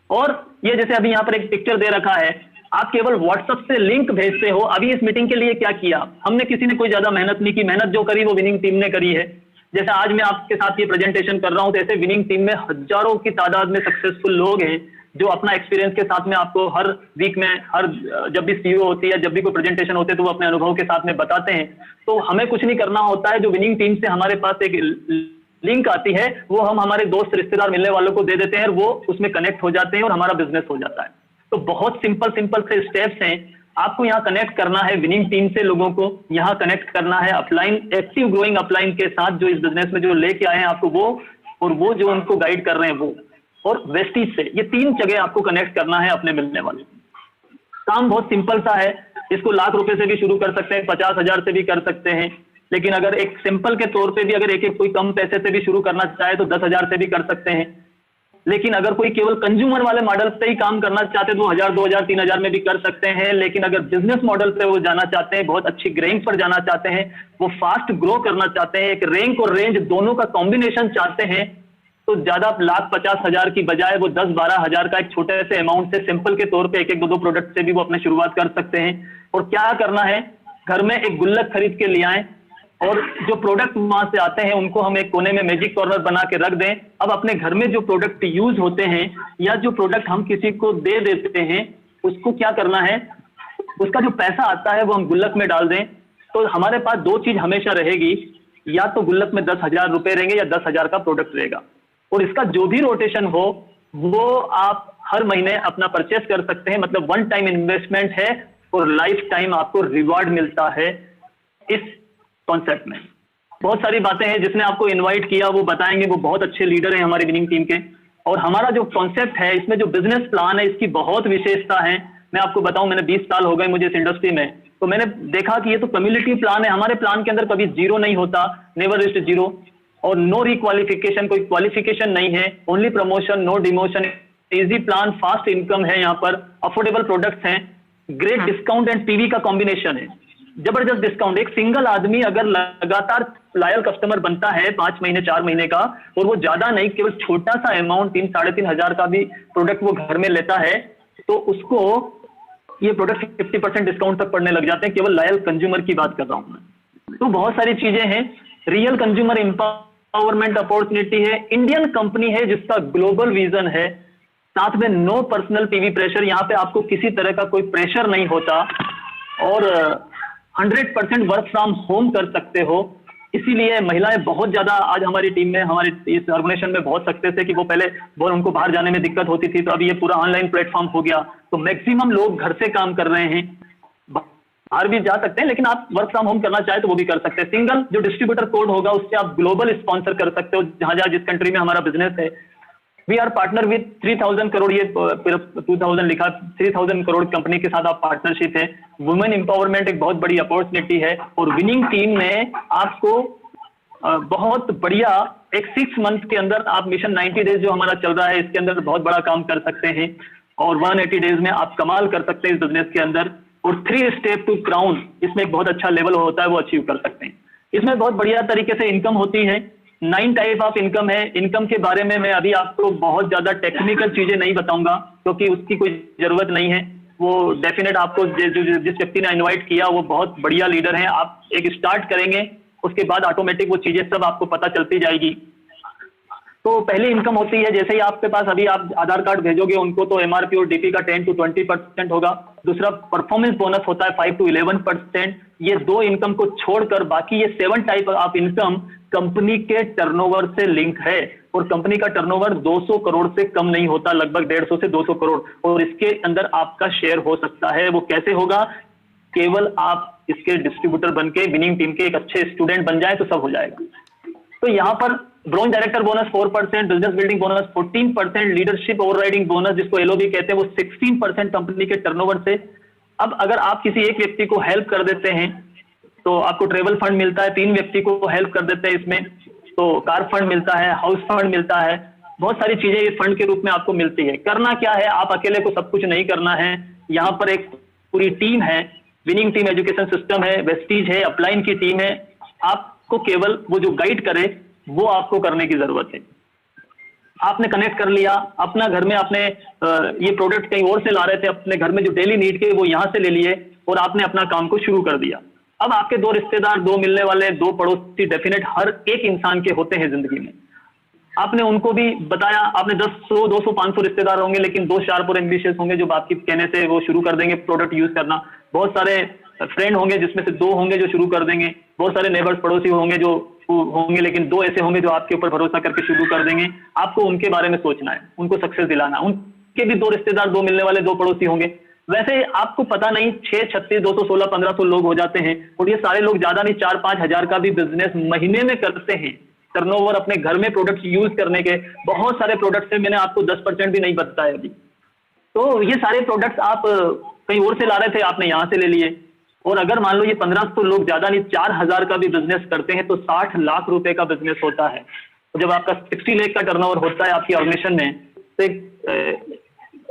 और ये जैसे अभी यहाँ पर एक पिक्चर दे रखा है, आप केवल व्हाट्सएप से लिंक भेजते हो। अभी इस मीटिंग के लिए क्या किया हमने, किसी ने कोई ज्यादा मेहनत नहीं की, मेहनत जो करी वो विनिंग टीम ने करी है। जैसे आज मैं आपके साथ ये प्रेजेंटेशन कर रहा हूं, तो ऐसे विनिंग टीम में हजारों की तादाद में सक्सेसफुल लोग हैं जो अपना एक्सपीरियंस के साथ में आपको हर वीक में, हर जब भी सीईओ होती है, जब भी कोई प्रेजेंटेशन होते हैं तो वो अपने अनुभव के साथ में बताते हैं। तो हमें कुछ नहीं करना होता है, जो विनिंग टीम से हमारे पास एक लिंक आती है वो हम हमारे दोस्त, रिश्तेदार, मिलने वालों को दे देते हैं और वो उसमें कनेक्ट हो जाते हैं और हमारा बिजनेस हो जाता है। तो बहुत सिंपल से स्टेप्स हैं। आपको यहाँ कनेक्ट करना है विनिंग टीम से, लोगों को यहाँ कनेक्ट करना है अपलाइन, एक्टिव ग्रोइंग अपलाइन के साथ, जो इस बिजनेस में जो लेके आए हैं आपको वो, और वो जो उनको गाइड कर रहे हैं वो, और वेस्टीज से। ये 3 जगह आपको कनेक्ट करना है अपने मिलने वाले। काम बहुत सिंपल सा है, इसको लाख रुपए से भी शुरू कर सकते हैं, 50,000 से भी कर सकते हैं। लेकिन अगर एक सिंपल के तौर पे भी अगर एक कोई कम पैसे से भी शुरू करना चाहे तो 10,000 से भी कर सकते हैं। लेकिन अगर कोई केवल कंज्यूमर वाले मॉडल से ही काम करना चाहते हैं तो 1,000, 2,000, 3,000 में भी कर सकते हैं। लेकिन अगर बिजनेस मॉडल पे वो जाना चाहते हैं, बहुत अच्छी रैंक पर जाना चाहते हैं, वो फास्ट ग्रो करना चाहते हैं, एक रैंक और रेंज दोनों का कॉम्बिनेशन चाहते हैं, तो ज्यादा 1,50,000 की बजाय वो 10-12,000 का एक छोटे से अमाउंट से सिंपल के तौर पे 1-1, 2-2 प्रोडक्ट से भी वो अपनी शुरुआत कर सकते हैं। और क्या करना है, घर में एक गुल्लक खरीद के ले आए और जो प्रोडक्ट वहां से आते हैं उनको हम एक कोने में मैजिक कॉर्नर बना के रख दें। अब अपने घर में जो प्रोडक्ट यूज होते हैं या जो प्रोडक्ट हम किसी को दे देते हैं, उसको क्या करना है, उसका जो पैसा आता है वो हम गुल्लक में डाल दें। तो हमारे पास 2 चीज हमेशा रहेगी, या तो गुल्लक में 10,000 रुपए रहेंगे या 10,000 का प्रोडक्ट रहेगा, और इसका जो भी रोटेशन हो वो आप हर महीने अपना परचेस कर सकते हैं। मतलब 1 टाइम इन्वेस्टमेंट है और लाइफ टाइम आपको रिवॉर्ड मिलता है इस कॉन्सेप्ट में। बहुत सारी बातें हैं, जिसने आपको इनवाइट किया वो बताएंगे, वो बहुत अच्छे लीडर हैं हमारी विनिंग टीम के। और हमारा जो कॉन्सेप्ट है, इसमें जो बिजनेस प्लान है, इसकी बहुत विशेषता है। मैं आपको बताऊं, मैंने 20 साल हो गए मुझे इस इंडस्ट्री में, तो मैंने देखा कि ये तो कम्युनिटी प्लान है। हमारे प्लान के अंदर कभी जीरो नहीं होता, नेवर इज जीरो, और नो रिक्वालिफिकेशन, कोई क्वालिफिकेशन नहीं है, only promotion, no demotion, easy plan, fast income है यहाँ पर, अफोर्डेबल प्रोडक्ट्स हैं, ग्रेट डिस्काउंट एंड पीवी का कॉम्बिनेशन है, जबरदस्त डिस्काउंट। एक सिंगल आदमी अगर लगातार लॉयल कस्टमर बनता है 5 महीने 4 महीने का, और वो ज्यादा नहीं, केवल छोटा सा अमाउंट 3-3,500 का भी प्रोडक्ट वो घर में लेता है, तो उसको ये प्रोडक्ट 50% डिस्काउंट तक पड़ने लग जाते हैं। केवल लॉयल कंज्यूमर की बात कर रहा हूं मैं। तो बहुत सारी चीजें हैं, रियल कंज्यूमर एम्पावरमेंट अपॉर्चुनिटी है, इंडियन कंपनी है जिसका ग्लोबल विजन है, साथ में नो पर्सनल पीवी प्रेशर, यहाँ पे आपको किसी तरह का कोई प्रेशर नहीं होता, और 100% वर्क फ्रॉम होम कर सकते हो। इसीलिए महिलाएं बहुत ज्यादा आज हमारी टीम में, हमारे इस ऑर्गेनाइजेशन में बहुत सक्सेस है कि वो पहले बहुत उनको बाहर जाने में दिक्कत होती थी, तो अभी ये पूरा ऑनलाइन प्लेटफॉर्म हो गया, तो मैक्सिमम लोग घर से काम कर रहे हैं। बाहर भी जा सकते हैं, लेकिन आप वर्क फ्रॉम होम करना चाहे तो वो भी कर सकते हैं। सिंगल जो डिस्ट्रीब्यूटर कोड होगा उससे आप ग्लोबल स्पॉन्सर कर सकते हो, जहां जहां जिस कंट्री में हमारा बिजनेस है। We are partner with 3000 crore, ये 2000 लिखा, 3000 करोड़ कंपनी के साथ आप पार्टनरशिप है। वुमेन एम्पावरमेंट एक बहुत बड़ी अपॉर्चुनिटी है, और विनिंग टीम में आपको बहुत बढ़िया एक 6 मंथ के अंदर आप मिशन 90 डेज जो हमारा चल रहा है, इसके अंदर बहुत बड़ा काम कर सकते हैं, और 180 डेज में आप कमाल कर सकते हैं इस बिजनेस के अंदर। और 3 स्टेप टू क्राउन, इसमें एक बहुत अच्छा लेवल होता है, वो अचीव कर सकते हैं। इसमें बहुत बढ़िया तरीके से इनकम होती है। 9 टाइप ऑफ इनकम है। इनकम के बारे में मैं अभी आपको बहुत ज्यादा टेक्निकल चीजें नहीं बताऊंगा, क्योंकि उसकी कोई जरूरत नहीं है। वो डेफिनेट आपको जिस व्यक्ति ने इनवाइट किया वो बहुत बढ़िया लीडर है। आप एक स्टार्ट करेंगे, उसके बाद ऑटोमेटिक वो चीजें सब आपको पता चलती जाएगी। तो पहली इनकम होती है, जैसे ही आपके पास अभी आप आधार कार्ड भेजोगे उनको, तो एमआरपी और डीपी का 10 to 20% होगा। दूसरा परफॉर्मेंस बोनस होता है 5 to 11%। ये 2 इनकम को छोड़कर बाकी ये 7 टाइप ऑफ इनकम कंपनी के टर्नओवर से लिंक है, और कंपनी का टर्नओवर 200 करोड़ से कम नहीं होता, लगभग 150 से 200 करोड़, और इसके अंदर आपका शेयर हो सकता है। वो कैसे होगा? केवल आप इसके डिस्ट्रीब्यूटर बन के विनिंग टीम के एक अच्छे स्टूडेंट बन जाए तो सब हो जाएगा। तो यहाँ पर bronze director bonus 4%, business building bonus 14%, leadership overriding bonus जिसको एलओबी कहते हैं वो 16% कंपनी के टर्नओवर से। अब अगर आप किसी एक व्यक्ति को हेल्प कर देते हैं तो आपको ट्रेवल फंड मिलता है, 3 व्यक्ति को हेल्प कर देते हैं इसमें तो कार फंड मिलता है, हाउस फंड मिलता है, बहुत सारी चीजें इस फंड के रूप में आपको मिलती है। करना क्या है, आप अकेले को सब कुछ नहीं करना है। यहाँ पर एक पूरी टीम है, विनिंग टीम एजुकेशन सिस्टम है, वेस्टीज है, अपलाइन की टीम है। आपको केवल वो जो गाइड करे वो आपको करने की जरूरत है। आपने कनेक्ट कर लिया अपना घर में, आपने ये प्रोडक्ट कहीं और से ला रहे थे, अपने घर में जो डेली नीड के वो यहाँ से ले लिए और आपने अपना काम को शुरू कर दिया। अब आपके 2 रिश्तेदार, 2 मिलने वाले, 2 पड़ोसी डेफिनेट हर एक इंसान के होते हैं जिंदगी में। आपने उनको भी बताया, आपने 10, 100, 200, 500 रिश्तेदार होंगे, लेकिन 2 शार्प और एम्बिशियस होंगे जो आपके कहने से वो शुरू कर देंगे प्रोडक्ट यूज करना। बहुत सारे फ्रेंड होंगे जिसमें से 2 होंगे जो शुरू कर देंगे। बहुत सारे नेबर्स, पड़ोसी होंगे जो होंगे, लेकिन 2 ऐसे होंगे जो आपके ऊपर भरोसा करके शुरू कर देंगे। आपको उनके बारे में सोचना है, उनको सक्सेस दिलाना। उनके भी 2 रिश्तेदार, 2 मिलने वाले, 2 पड़ोसी होंगे। वैसे आपको पता नहीं 6, 36, 216, 1500 लोग हो जाते हैं, और ये सारे लोग ज्यादा नहीं 4-5 हजार का भी बिजनेस महीने में करते हैं। टर्नओवर अपने घर में प्रोडक्ट यूज करने के बहुत सारे प्रोडक्ट्स हैं, मैंने आपको 10% भी नहीं बताया अभी। तो ये सारे प्रोडक्ट्स आप कहीं और से ला रहे थे, आपने यहाँ से ले लिए। और अगर मान लो ये 1500 लोग ज्यादा नहीं 4000 का भी बिजनेस करते हैं तो 60 लाख रुपए का बिजनेस होता है। तो जब आपका 60 लाख का टर्नओवर होता है आपकी ऑर्गेनाइजेशन में, तो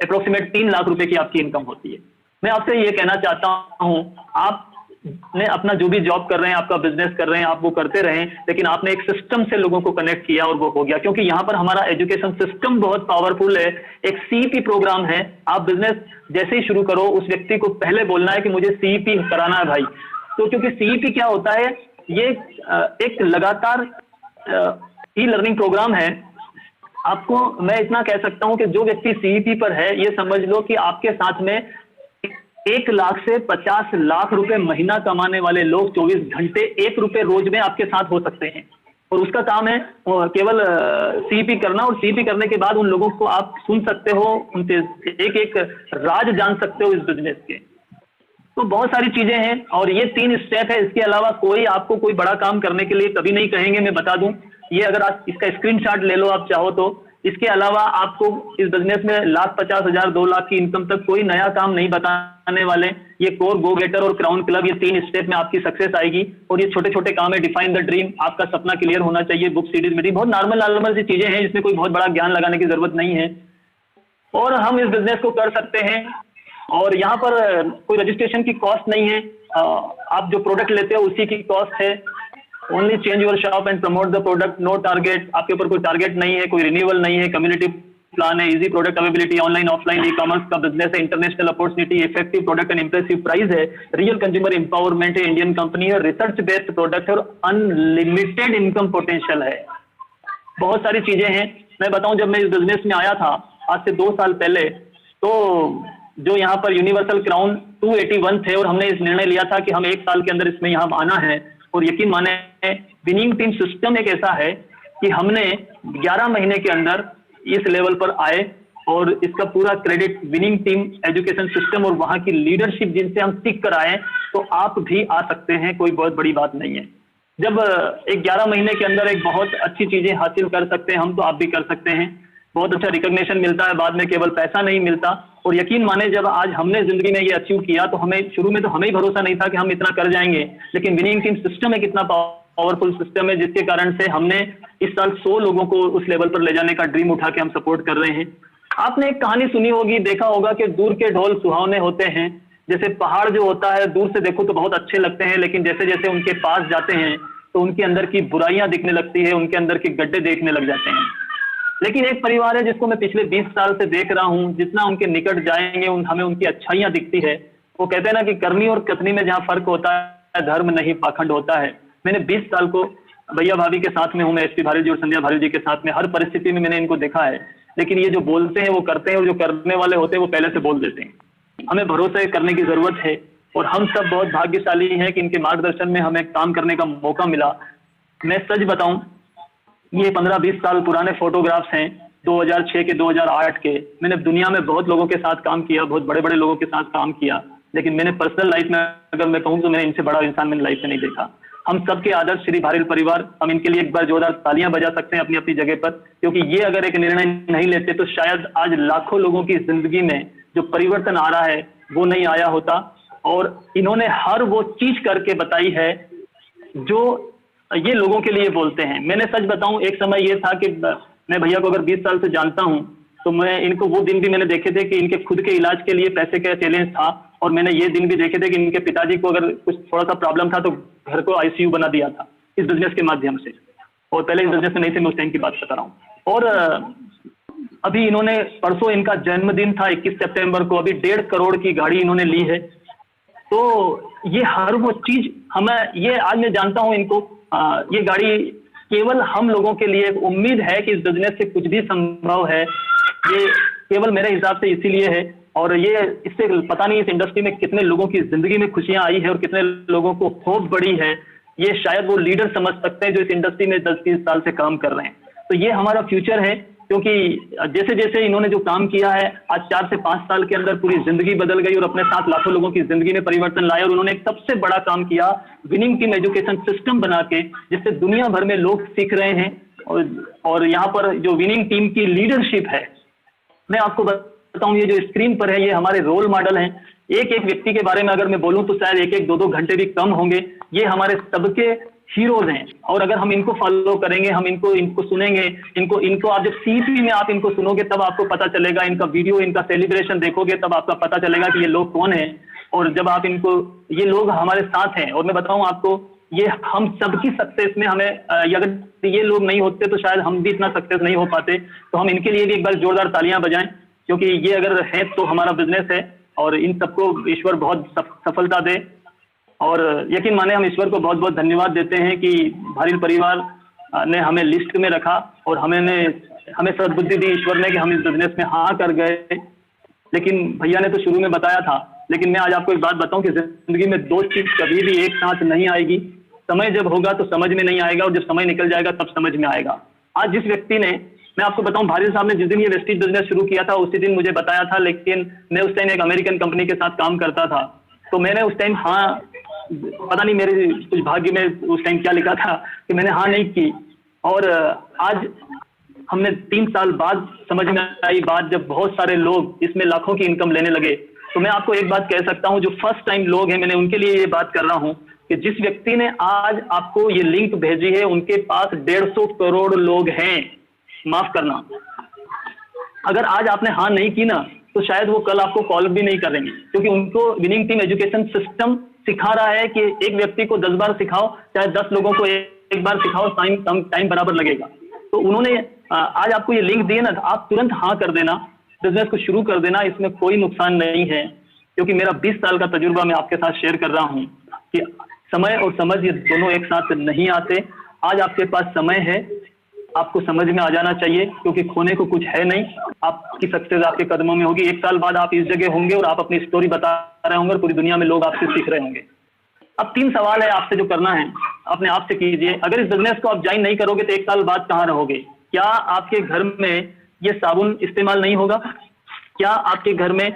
अप्रोक्सीमेट 3 लाख रुपए की आपकी इनकम होती है। मैं आपसे ये कहना चाहता हूं, आपने अपना जो भी जॉब कर रहे हैं, आपका बिजनेस कर रहे हैं, आप वो करते रहें, लेकिन आपने एक सिस्टम से लोगों को कनेक्ट किया और वो हो गया। क्योंकि यहाँ पर हमारा एजुकेशन सिस्टम बहुत पावरफुल है। एक सीईपी प्रोग्राम है। आप बिजनेस जैसे ही शुरू करो, उस व्यक्ति को पहले बोलना है कि मुझे सीईपी कराना है भाई। तो क्योंकि सीईपी क्या होता है, ये एक लगातार ई लर्निंग प्रोग्राम है। आपको मैं इतना कह सकता हूं कि जो व्यक्ति सीईपी पर है, ये समझ लो कि आपके साथ में 1 लाख से 50 लाख रुपए महीना कमाने वाले लोग 24 घंटे 1 रुपए रोज में आपके साथ हो सकते हैं। और उसका काम है केवल सीईपी करना, और सीईपी करने के बाद उन लोगों को आप सुन सकते हो, उनसे एक एक राज जान सकते हो इस बिजनेस के। तो बहुत सारी चीजें हैं, और ये 3 स्टेप है। इसके अलावा कोई आपको कोई बड़ा काम करने के लिए कभी नहीं कहेंगे। मैं बता दूं, ये अगर आप इसका स्क्रीनशॉट ले लो आप चाहो तो। इसके अलावा आपको इस बिजनेस में 1,50,000, 2 लाख की इनकम तक कोई नया काम नहीं बताने वाले। ये कोर, गो गेटर और क्राउन क्लब, ये 3 स्टेप में आपकी सक्सेस आएगी। और ये छोटे छोटे काम है। डिफाइन द ड्रीम, आपका सपना क्लियर होना चाहिए। बुक सीरीज मीटिंग, बहुत नॉर्मल सी चीजें हैं जिसमें कोई बहुत बड़ा ज्ञान लगाने की जरूरत नहीं है, और हम इस बिजनेस को कर सकते हैं। और यहाँ पर कोई रजिस्ट्रेशन की कॉस्ट नहीं है। आप जो प्रोडक्ट लेते हो उसी की कॉस्ट है। Only change your shop and promote the product, no target. आपके ऊपर कोई टारगेट नहीं है, कोई रिन्यूअल नहीं है, कम्युनिटी प्लान है, easy product availability, online offline e commerce का बिजनेस है, international opportunity, effective product and impressive price है, रियल कंज्यूमर एम्पावरमेंट है, इंडियन कंपनी है, रिसर्च बेस्ड प्रोडक्ट है, और अनलिमिटेड इनकम पोटेंशियल है। बहुत सारी चीजें हैं। मैं बताऊं, जब मैं इस बिजनेस में आया था आज से 2 साल पहले, तो जो यहाँ पर यूनिवर्सल क्राउन 281 थे और हमने इस निर्णय लिया था कि हम 1 साल के अंदर इसमें यहाँ आना है। और यकीन माने विनिंग टीम सिस्टम एक ऐसा है कि हमने 11 महीने के अंदर इस लेवल पर आए और इसका पूरा credit winning team education system और वहां की लीडरशिप जिनसे हम सीख कर आए। तो आप भी आ सकते हैं, कोई बहुत बड़ी बात नहीं है। जब एक 11 महीने के अंदर एक बहुत अच्छी चीजें हासिल कर सकते हैं हम, तो आप भी कर सकते हैं। बहुत अच्छा रिकॉग्निशन मिलता है, बाद में केवल पैसा नहीं मिलता। और यकीन माने जब आज हमने जिंदगी में ये अचीव किया तो हमें शुरू में तो हमें ही भरोसा नहीं था कि हम इतना कर जाएंगे, लेकिन विनिंग टीम सिस्टम एक इतना पावरफुल सिस्टम है जिसके कारण से हमने इस साल 100 लोगों को उस लेवल पर ले जाने का ड्रीम उठा के हम सपोर्ट कर रहे हैं। आपने एक कहानी सुनी होगी, देखा होगा कि दूर के ढोल सुहावने होते हैं। जैसे पहाड़ जो होता है दूर से देखो तो बहुत अच्छे लगते हैं, लेकिन जैसे जैसे उनके पास जाते हैं तो उनके अंदर की बुराइयां दिखने लगती है, उनके अंदर के गड्ढे देखने लग जाते हैं। लेकिन एक परिवार है जिसको मैं पिछले 20 साल से देख रहा हूं, जितना उनके निकट जाएंगे हमें उनकी अच्छाइयां दिखती है। वो कहते हैं ना कि करनी और कथनी में जहां फर्क होता है, धर्म नहीं पाखंड होता है। मैंने 20 साल को भैया भाभी के साथ में हूं, मैं एसपी भारी जी और संध्या भारी जी के साथ में हर परिस्थिति में मैंने इनको देखा है। लेकिन ये जो बोलते हैं वो करते हैं, और जो करने वाले होते हैं वो पहले से बोल देते हैं। हमें भरोसे करने की जरूरत है और हम सब बहुत भाग्यशाली हैं कि इनके मार्गदर्शन में हमें काम करने का मौका मिला। मैं सच बताऊं, ये 15-20 साल पुराने फोटोग्राफ्स हैं, 2006 के 2008 के। मैंने दुनिया में बहुत लोगों के साथ काम किया, बहुत बड़े बड़े लोगों के साथ काम किया, लेकिन मैंने पर्सनल लाइफ में अगर मैं कहूँ तो मैंने इनसे बड़ा इंसान मैंने लाइफ में नहीं देखा। हम सबके आदर्श श्री भारिल परिवार, हम इनके लिए एक बार जोरदार तालियां बजा सकते हैं अपनी अपनी जगह पर, क्योंकि ये अगर एक निर्णय नहीं लेते तो शायद आज लाखों लोगों की जिंदगी में जो परिवर्तन आ रहा है वो नहीं आया होता। और इन्होंने हर वो चीज करके बताई है जो ये लोगों के लिए बोलते हैं। मैंने सच बताऊं, एक समय ये था कि मैं भैया को अगर 20 साल से जानता हूं तो मैं इनको वो दिन भी मैंने देखे थे कि इनके खुद के इलाज के लिए पैसे का चैलेंज था, और मैंने ये दिन भी देखे थे कि इनके पिताजी को अगर कुछ थोड़ा सा प्रॉब्लम था तो घर को आईसीयू बना दिया था इस बिजनेस के माध्यम से। और पहले इस बिजनेस में नहीं थे, मैं उस टाइम की बात बता रहा हूँ। और अभी इन्होंने परसों इनका जन्मदिन था 21 सितंबर को, अभी 1.5 करोड़ की गाड़ी इन्होंने ली है। तो ये हर वो चीज हमें, ये आज मैं जानता हूं इनको, ये गाड़ी केवल हम लोगों के लिए एक उम्मीद है कि इस बिजनेस से कुछ भी संभव है। ये केवल मेरे हिसाब से इसीलिए है, और ये इससे पता नहीं इस इंडस्ट्री में कितने लोगों की जिंदगी में खुशियां आई है और कितने लोगों को होप बढ़ी है। ये शायद वो लीडर समझ सकते हैं जो इस इंडस्ट्री में 10-20 साल से काम कर रहे हैं। तो ये हमारा फ्यूचर है, क्योंकि जैसे जैसे इन्होंने जो काम किया है, आज 4 से 5 साल के अंदर पूरी जिंदगी बदल गई और अपने साथ लाखों लोगों की जिंदगी में परिवर्तन लाया। और उन्होंने एक सबसे बड़ा काम किया, विनिंग टीम एजुकेशन सिस्टम बना के, जिससे दुनिया भर में लोग सीख रहे हैं। और यहाँ पर जो विनिंग टीम की लीडरशिप है, मैं आपको बताऊं, ये जो स्क्रीन पर है ये हमारे रोल मॉडल हैं। एक एक व्यक्ति के बारे में अगर मैं बोलूं तो शायद 1-1, 2-2 घंटे भी कम होंगे। ये हमारे सबके हीरोज हैं, और अगर हम इनको फॉलो करेंगे, हम इनको सुनेंगे, इनको आप जब सीपी में आप इनको सुनोगे तब आपको पता चलेगा, इनका वीडियो, इनका सेलिब्रेशन देखोगे तब आपका पता चलेगा कि ये लोग कौन है। और जब आप इनको, ये लोग हमारे साथ हैं, और मैं बताऊं आपको, ये हम सबकी सक्सेस में हमें, अगर ये लोग नहीं होते तो शायद हम भी इतना सक्सेस नहीं हो पाते। तो हम इनके लिए भी एक बार जोरदार तालियां बजाएं, क्योंकि ये अगर है तो हमारा बिजनेस है, और इन सबको ईश्वर बहुत सफलता दे। और यकीन माने हम ईश्वर को बहुत बहुत धन्यवाद देते हैं कि भारिल परिवार ने हमें लिस्ट में रखा, और हमें सद्बुद्धि दी ईश्वर ने कि हम इस बिजनेस में हाँ कर गए। लेकिन भैया ने तो शुरू में बताया था, लेकिन मैं आज आपको एक बात बताऊं कि जिंदगी में 2 चीज कभी भी एक साथ नहीं आएगी। समय जब होगा तो समझ में नहीं आएगा, और जब समय निकल जाएगा तब समझ में आएगा। आज जिस व्यक्ति ने, मैं आपको बताऊं, भारिल साहब ने जिस दिन ये वेस्टेज बिजनेस शुरू किया था उसी दिन मुझे बताया था, लेकिन मैं उस टाइम एक अमेरिकन कंपनी के साथ काम करता था। तो मैंने उस टाइम हाँ, पता नहीं मेरे कुछ भाग्य में उस टाइम क्या लिखा था कि मैंने हाँ नहीं की। और आज हमने 3 साल बाद समझ में आई बात, जब बहुत सारे लोग इसमें लाखों की इनकम लेने लगे। तो मैं आपको एक बात कह सकता हूं, जो फर्स्ट टाइम लोग हैं, मैंने उनके लिए ये बात कर रहा हूं कि जिस व्यक्ति ने आज आपको ये लिंक भेजी है, उनके पास 150 करोड़ लोग हैं। माफ करना, अगर आज आपने हाँ नहीं की ना तो शायद वो कल आपको कॉल भी नहीं करेंगे, क्योंकि उनको विनिंग टीम एजुकेशन सिस्टम सिखा रहा है कि एक व्यक्ति को 10 बार सिखाओ, चाहे 10 लोगों को एक बार सिखाओ, टाइम बराबर लगेगा। तो उन्होंने आज आपको ये लिंक दिए ना, आप तुरंत हाँ कर देना, बिजनेस को शुरू कर देना, इसमें कोई नुकसान नहीं है। क्योंकि मेरा 20 साल का तजुर्बा मैं आपके साथ शेयर कर रहा हूं कि समय और समझ ये दोनों एक साथ नहीं आते। आज आपके पास समय है, आपको समझ में आ जाना चाहिए, क्योंकि खोने को कुछ है नहीं। आपकी सक्सेस आपके कदमों में होगी। 1 साल बाद आप इस जगह होंगे और आप अपनी स्टोरी बता रहे होंगे और पूरी दुनिया में लोग आपसे सीख रहे होंगे। अब 3 सवाल है आपसे जो करना है, अपने आप से कीजिए। अगर इस बिजनेस को आप ज्वाइन नहीं करोगे तो 1 साल बाद कहाँ रहोगे? क्या आपके घर में ये साबुन इस्तेमाल नहीं होगा? क्या आपके घर में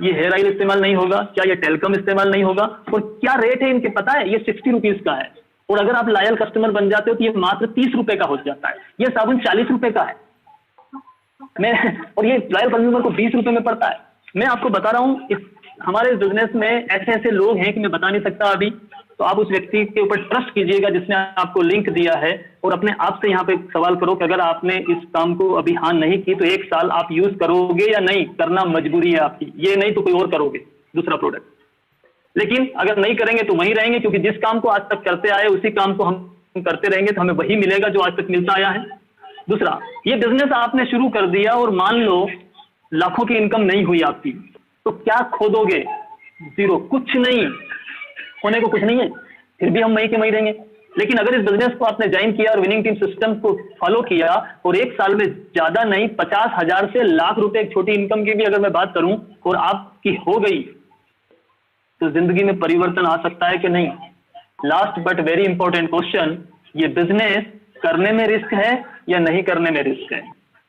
ये हेयर ऑयल इस्तेमाल नहीं होगा? क्या ये टेलीकॉम इस्तेमाल नहीं होगा? और क्या रेट है इनके पता है? ये 60 रुपीज का है, और अगर आप लॉयल कस्टमर बन जाते हो तो ये मात्र 30 रुपए का हो जाता है। ये साबुन 40 रुपए का है और ये लॉयल कंज्यूमर को 20 रुपए में पड़ता है। मैं आपको बता रहा हूँ, इस हमारे बिजनेस में ऐसे ऐसे लोग हैं कि मैं बता नहीं सकता अभी। तो आप उस व्यक्ति के ऊपर ट्रस्ट कीजिएगा जिसने आपको लिंक दिया है, और अपने आप से यहाँ पे सवाल करो कि अगर आपने इस काम को अभी हाँ नहीं की तो 1 साल आप यूज करोगे या नहीं? करना मजबूरी है आपकी, ये नहीं तो कोई और करोगे दूसरा प्रोडक्ट। लेकिन अगर नहीं करेंगे तो वहीं रहेंगे, क्योंकि जिस काम को आज तक करते आए उसी काम को हम करते रहेंगे तो हमें वही मिलेगा जो आज तक मिलता आया है। दूसरा, ये बिजनेस आपने शुरू कर दिया और मान लो लाखों की इनकम नहीं हुई आपकी, तो क्या खोदोगे? 0, कुछ नहीं, होने को कुछ नहीं है, फिर भी हम वहीं के वहीं रहेंगे। लेकिन अगर इस बिजनेस को आपने ज्वाइन किया और विनिंग टीम सिस्टम को फॉलो किया और 1 साल में ज्यादा नहीं 50,000 से लाख रुपए एक छोटी इनकम की भी अगर मैं बात करूं और आपकी हो गई, तो जिंदगी में परिवर्तन आ सकता है कि नहीं? Last but very important question, ये बिजनेस करने में रिस्क है या नहीं करने में रिस्क है?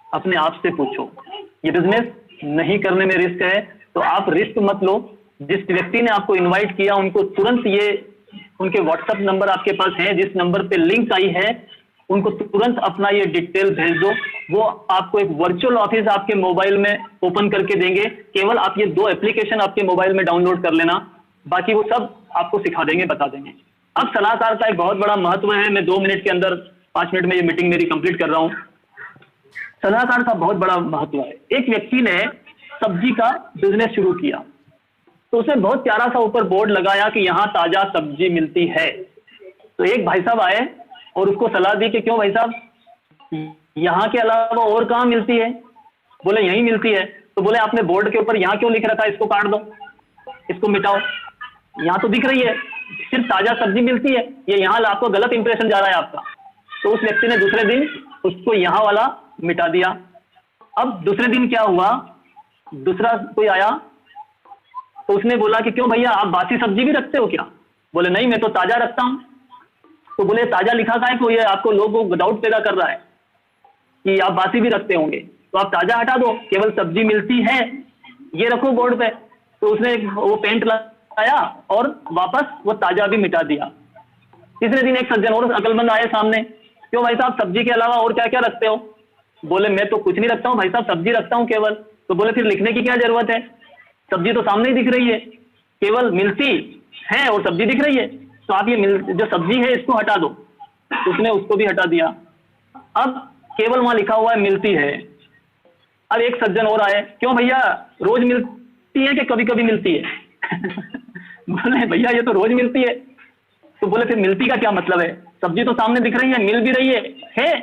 अपने आप से पूछो। ये बिजनेस नहीं करने में रिस्क है तो आप रिस्क मत लो। जिस व्यक्ति ने आपको इनवाइट किया उनको तुरंत ये, उनके व्हाट्सएप नंबर आपके पास है, जिस नंबर पे लिंक आई है उनको तुरंत अपना ये डिटेल भेज दो। वो आपको एक वर्चुअल ऑफिस आपके मोबाइल में ओपन करके देंगे। केवल आप ये 2 एप्लीकेशन आपके मोबाइल में डाउनलोड कर लेना, बाकी वो सब आपको सिखा देंगे, बता देंगे। अब सलाहकार का एक बहुत बड़ा महत्व है। मैं 2 मिनट के अंदर 5 मिनट में ये मीटिंग मेरी कंप्लीट कर रहा हूं। सलाहकार का बहुत बड़ा महत्व है। एक व्यक्ति ने सब्जी का बिजनेस शुरू किया तो उसने बहुत प्यारा सा ऊपर बोर्ड लगाया कि यहाँ ताजा सब्जी मिलती है। तो एक भाई साहब आए और उसको सलाह दी कि क्यों भाई साहब, यहाँ के अलावा और कहाँ मिलती है? बोले यहीं मिलती है। तो बोले आपने बोर्ड के ऊपर यहाँ क्यों लिख रखा है? इसको काट दो, इसको मिटाओ, यहाँ तो दिख रही है सिर्फ ताजा सब्जी मिलती है, ये यहाँ आपको गलत इंप्रेशन जा रहा है आपका। तो उस व्यक्ति ने दूसरे दिन उसको यहाँ वाला मिटा दिया। अब दूसरे दिन क्या हुआ, दूसरा कोई आया तो उसने बोला कि क्यों भैया आप बासी सब्जी भी रखते हो क्या? बोले नहीं, मैं तो ताजा रखता हूं। तो बोले ताजा लिखा का है, तो ये आपको लोगों को डाउट पैदा कर रहा है कि आप बासी भी रखते होंगे, तो आप ताजा हटा दो, केवल सब्जी मिलती है ये रखो बोर्ड पे। तो उसने वो पेंट लगाया और वापस वो ताजा भी मिटा दिया। तीसरे दिन एक सज्जन और अकलमंद आए सामने, क्यों भाई साहब सब्जी के अलावा और क्या क्या रखते हो? बोले मैं तो कुछ नहीं रखता हूँ भाई साहब, सब्जी रखता हूँ केवल। तो बोले फिर लिखने की क्या जरूरत है, सब्जी तो सामने ही दिख रही है, केवल मिलती है और सब्जी दिख रही है, तो आप ये जो सब्जी है इसको हटा दो। तो उसने उसको भी हटा दिया, अब केवल वहां लिखा हुआ है मिलती है। अब एक सज्जन और आए, क्यों भैया रोज मिलती है कि कभी कभी मिलती है? बोले भैया ये तो रोज मिलती है। तो बोले फिर मिलती का क्या मतलब है, सब्जी तो सामने दिख रही है, मिल भी रही है?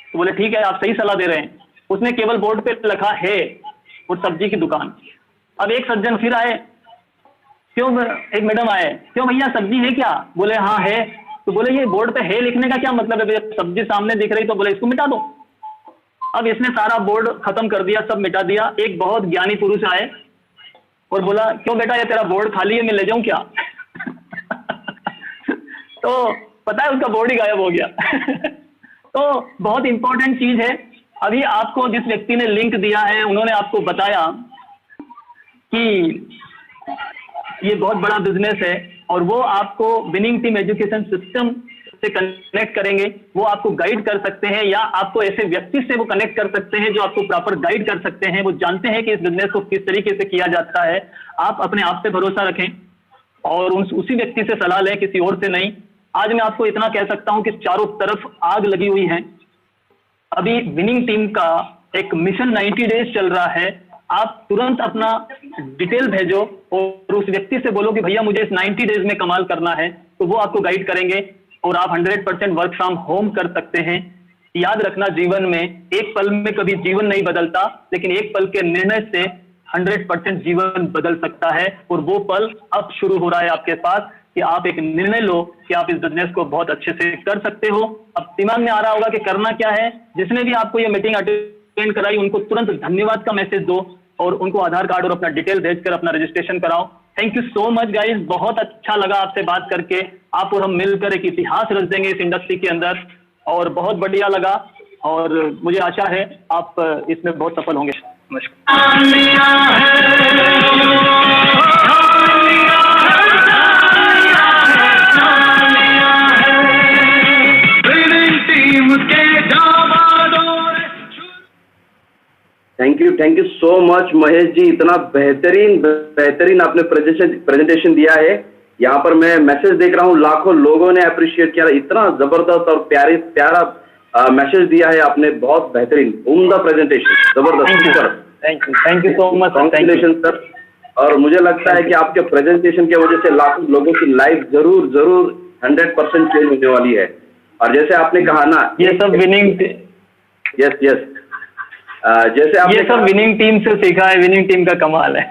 तो बोले ठीक है आप सही सलाह दे रहे हैं। उसने केवल बोर्ड पे लिखा है और सब्जी की दुकान। अब एक सज्जन फिर आए, क्यों, एक मैडम आए, क्यों भैया सब्जी है क्या? बोले हाँ है। तो बोले ये बोर्ड पे है लिखने का क्या मतलब है, सब्जी सामने दिख रही, तो बोले इसको मिटा दो। अब इसने सारा बोर्ड खत्म कर दिया, सब मिटा दिया। एक बहुत ज्ञानी पुरुष आए और बोला क्यों बेटा ये तेरा बोर्ड खाली है, मैं ले जाऊं क्या? तो पता है उसका बोर्ड ही गायब हो गया। तो बहुत इंपॉर्टेंट चीज है, अभी आपको जिस व्यक्ति ने लिंक दिया है उन्होंने आपको बताया कि ये बहुत बड़ा बिजनेस है और वो आपको विनिंग टीम एजुकेशन सिस्टम से कनेक्ट करेंगे, वो आपको गाइड कर सकते हैं या आपको ऐसे व्यक्ति से वो कनेक्ट कर सकते हैं जो आपको प्रॉपर गाइड कर सकते हैं, वो जानते हैं कि इस बिजनेस को किस तरीके से किया जाता है। आप अपने आप पे भरोसा रखें और उसी व्यक्ति से सलाह लें, किसी और से नहीं। आज मैं आपको इतना कह सकता हूं कि चारों तरफ आग लगी हुई है। अभी विनिंग टीम का एक मिशन 90 डेज चल रहा है, आप तुरंत अपना डिटेल भेजो और उस व्यक्ति से बोलो कि भैया मुझे इस 90 डेज में कमाल करना है, तो वो आपको गाइड करेंगे और आप 100% वर्क फ्रॉम होम कर सकते हैं। याद रखना, जीवन में एक पल में कभी जीवन नहीं बदलता, लेकिन एक पल के निर्णय से 100% जीवन बदल सकता है और वो पल अब शुरू हो रहा है आपके पास कि आप एक निर्णय लो कि आप इस बिजनेस को बहुत अच्छे से कर सकते हो। अब दिमाग में आ रहा होगा कि करना क्या है। जिसने भी आपको ये मीटिंग अटेंड अटेंड कराई उनको तुरंत धन्यवाद का मैसेज दो और उनको आधार कार्ड और अपना डिटेल भेजकर अपना रजिस्ट्रेशन कराओ। Thank you so much guys, बहुत अच्छा लगा आपसे बात करके। आप और हम मिलकर एक इतिहास रच देंगे इस इंडस्ट्री के अंदर और बहुत बढ़िया लगा और मुझे आशा है आप इसमें बहुत सफल होंगे। Thank you so much Mahesh ji, इतना बेहतरीन आपने प्रेजेंटेशन दिया है। यहाँ पर मैं मैसेज देख रहा हूँ, लाखों लोगों ने अप्रिशिएट किया, इतना जबरदस्त और प्यारा मैसेज दिया है आपने, बहुत बेहतरीन उम्दा प्रेजेंटेशन, जबरदस्त sir. Thank you so much, congratulation sir. और मुझे लगता है कि आपके प्रेजेंटेशन की वजह से लाखों लोगों की लाइफ जरूर 100% चेंज होने वाली है। और जैसे आपने कहा ना, ये सब विनिंग, यस जैसे आपने ये सब विनिंग टीम से सीखा है, विनिंग टीम का कमाल है।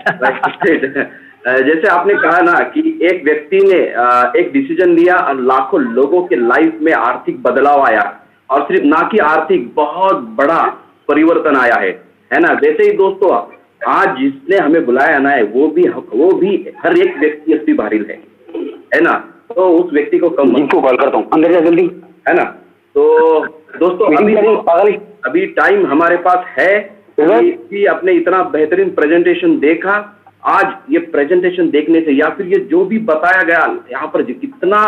जैसे आपने कहा ना कि एक व्यक्ति ने एक डिसीजन लिया और लाखों लोगों के लाइफ में आर्थिक बदलाव आया, और सिर्फ ना कि आर्थिक, बहुत बड़ा परिवर्तन आया है ना। वैसे ही दोस्तों, आज जिसने हमें बुलाया ना है वो भी हर एक व्यक्ति अस्सी भारिल है ना, तो उस व्यक्ति को कम कॉल करता हूँ, अंदर जा जल्दी, है ना। तो दोस्तों अभी टाइम हमारे पास है कि अपने इतना बेहतरीन प्रेजेंटेशन देखा, आज ये प्रेजेंटेशन देखने से या फिर ये जो भी बताया गया यहाँ पर कितना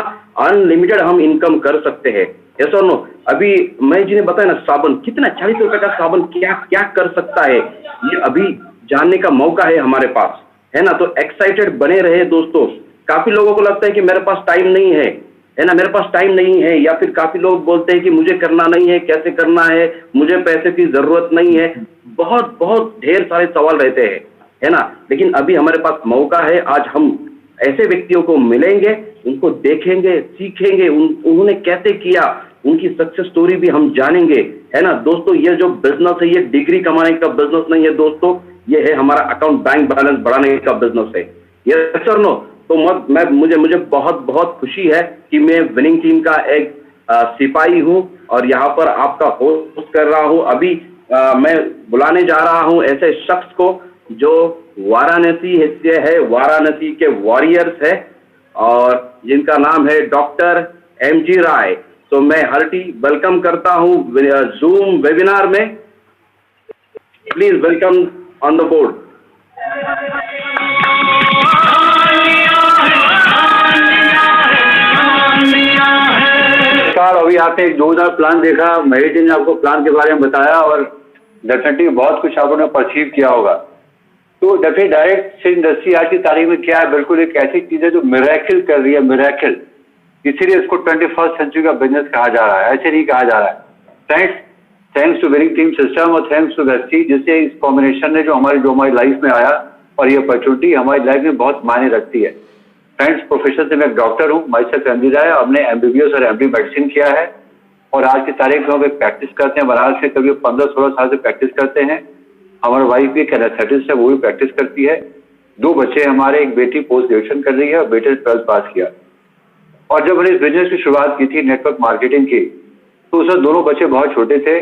अनलिमिटेड हम इनकम कर सकते हैं, यस और नो। अभी महेश जी ने बताया ना, साबुन कितना 40 रुपए का साबुन क्या क्या कर सकता है, ये अभी जानने का मौका है हमारे पास, है ना। तो एक्साइटेड बने रहे दोस्तों। काफी लोगों को लगता है कि मेरे पास टाइम नहीं है ना, मेरे पास टाइम नहीं है, या फिर काफी लोग बोलते हैं कि मुझे करना नहीं है, कैसे करना है, मुझे पैसे की जरूरत नहीं है, बहुत ढेर सारे सवाल रहते हैं, है ना। लेकिन अभी हमारे पास मौका है, आज हम ऐसे व्यक्तियों को मिलेंगे, उनको देखेंगे, सीखेंगे, उन्होंने कैसे किया, उनकी सक्सेस स्टोरी भी हम जानेंगे, है ना। दोस्तों ये जो बिजनेस है, ये डिग्री कमाने का बिजनेस नहीं है दोस्तों, ये है हमारा अकाउंट बैंक बैलेंस बढ़ाने का बिजनेस है, यस सर नो। तो मुझे बहुत खुशी है कि मैं विनिंग टीम का एक सिपाही हूं और यहाँ पर आपका होस्ट कर रहा हूं। अभी मैं बुलाने जा रहा हूं ऐसे शख्स को जो वाराणसी से है, वाराणसी के वॉरियर्स है और जिनका नाम है डॉक्टर MG राय। तो मैं हार्टी वेलकम करता हूं जूम वेबिनार में। Please welcome on the board. अभी आपने एक जोरदार प्लान देखा, महेश जी ने आपको प्लान के बारे में बताया और डेफिनेटली बहुत कुछ आपने परसीव किया होगा। तो डेफिनेटली डायरेक्ट से इंडस्ट्री आज की तारीख में क्या है, बिल्कुल एक ऐसी चीज है जो मिरेकल कर रही है, मिरेकल। इसीलिए इसको 21st सेंचुरी का बिजनेस कहा जा रहा है, ऐसे नहीं कहा जा रहा है। Thanks to winning team system और थैंक्स टू वेस्टी, जिससे इस कॉम्बिनेशन ने जो हमारी लाइफ में आया और ये अपॉर्चुनिटी हमारी लाइफ में बहुत मायने रखती है। फ्रेंड्स, प्रोफेशन से मैं एक डॉक्टर हूँ, माइसेल्फ MD राय, हमने MBBS और MD मेडिसिन किया है और आज की तारीख में हम प्रैक्टिस करते हैं। बनारस से कभी 15-16 साल से प्रैक्टिस करते हैं। हमारी वाइफ भी एक एनेस्थेटिस्ट है, वो भी प्रैक्टिस करती है। 2 बच्चे हमारे, एक बेटी पोस्ट ग्रेजुएशन कर रही है और बेटे ने 12th पास किया। और जब मैंने इस बिजनेस की शुरुआत की थी नेटवर्क मार्केटिंग की, तो उस वक्त दोनों बच्चे बहुत छोटे थे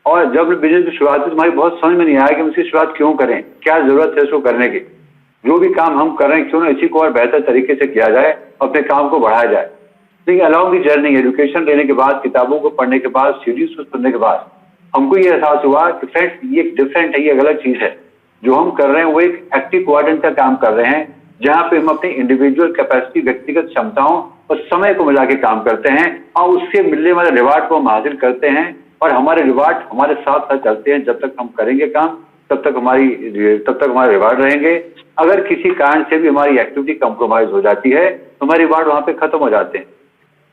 और जब बिजनेस की शुरुआत की तो हमारी बहुत समझ में नहीं आया कि हम इसकी शुरुआत क्यों करें, क्या जरूरत है इसको करने की। जो भी काम हम कर रहे हैं क्यों ना इसी को और बेहतर तरीके से किया जाए, अपने काम को बढ़ाया जाए। लेकिन अलॉन्ग दी जर्नी एजुकेशन लेने के बाद, किताबों को पढ़ने के बाद, सीरीज को सुनने के बाद हमको ये एहसास हुआ कि फ्रेंड्स ये डिफरेंट है, ये अलग चीज है। जो हम कर रहे हैं वो एक एक्टिव कोऑर्डिनेटर का काम कर रहे हैं, जहाँ पे हम अपनी इंडिविजुअल कैपेसिटी, व्यक्तिगत क्षमताओं और समय को मिला के काम करते हैं और उससे मिलने वाले रिवार्ड को हम हासिल करते हैं और हमारे रिवार्ड हमारे साथ साथ चलते हैं। जब तक हम करेंगे काम तब तक हमारे रिवार्ड रहेंगे। अगर किसी कारण से भी हमारी एक्टिविटी कंप्रोमाइज हो जाती है तो हमारे रिवार्ड वहां पे खत्म हो जाते हैं।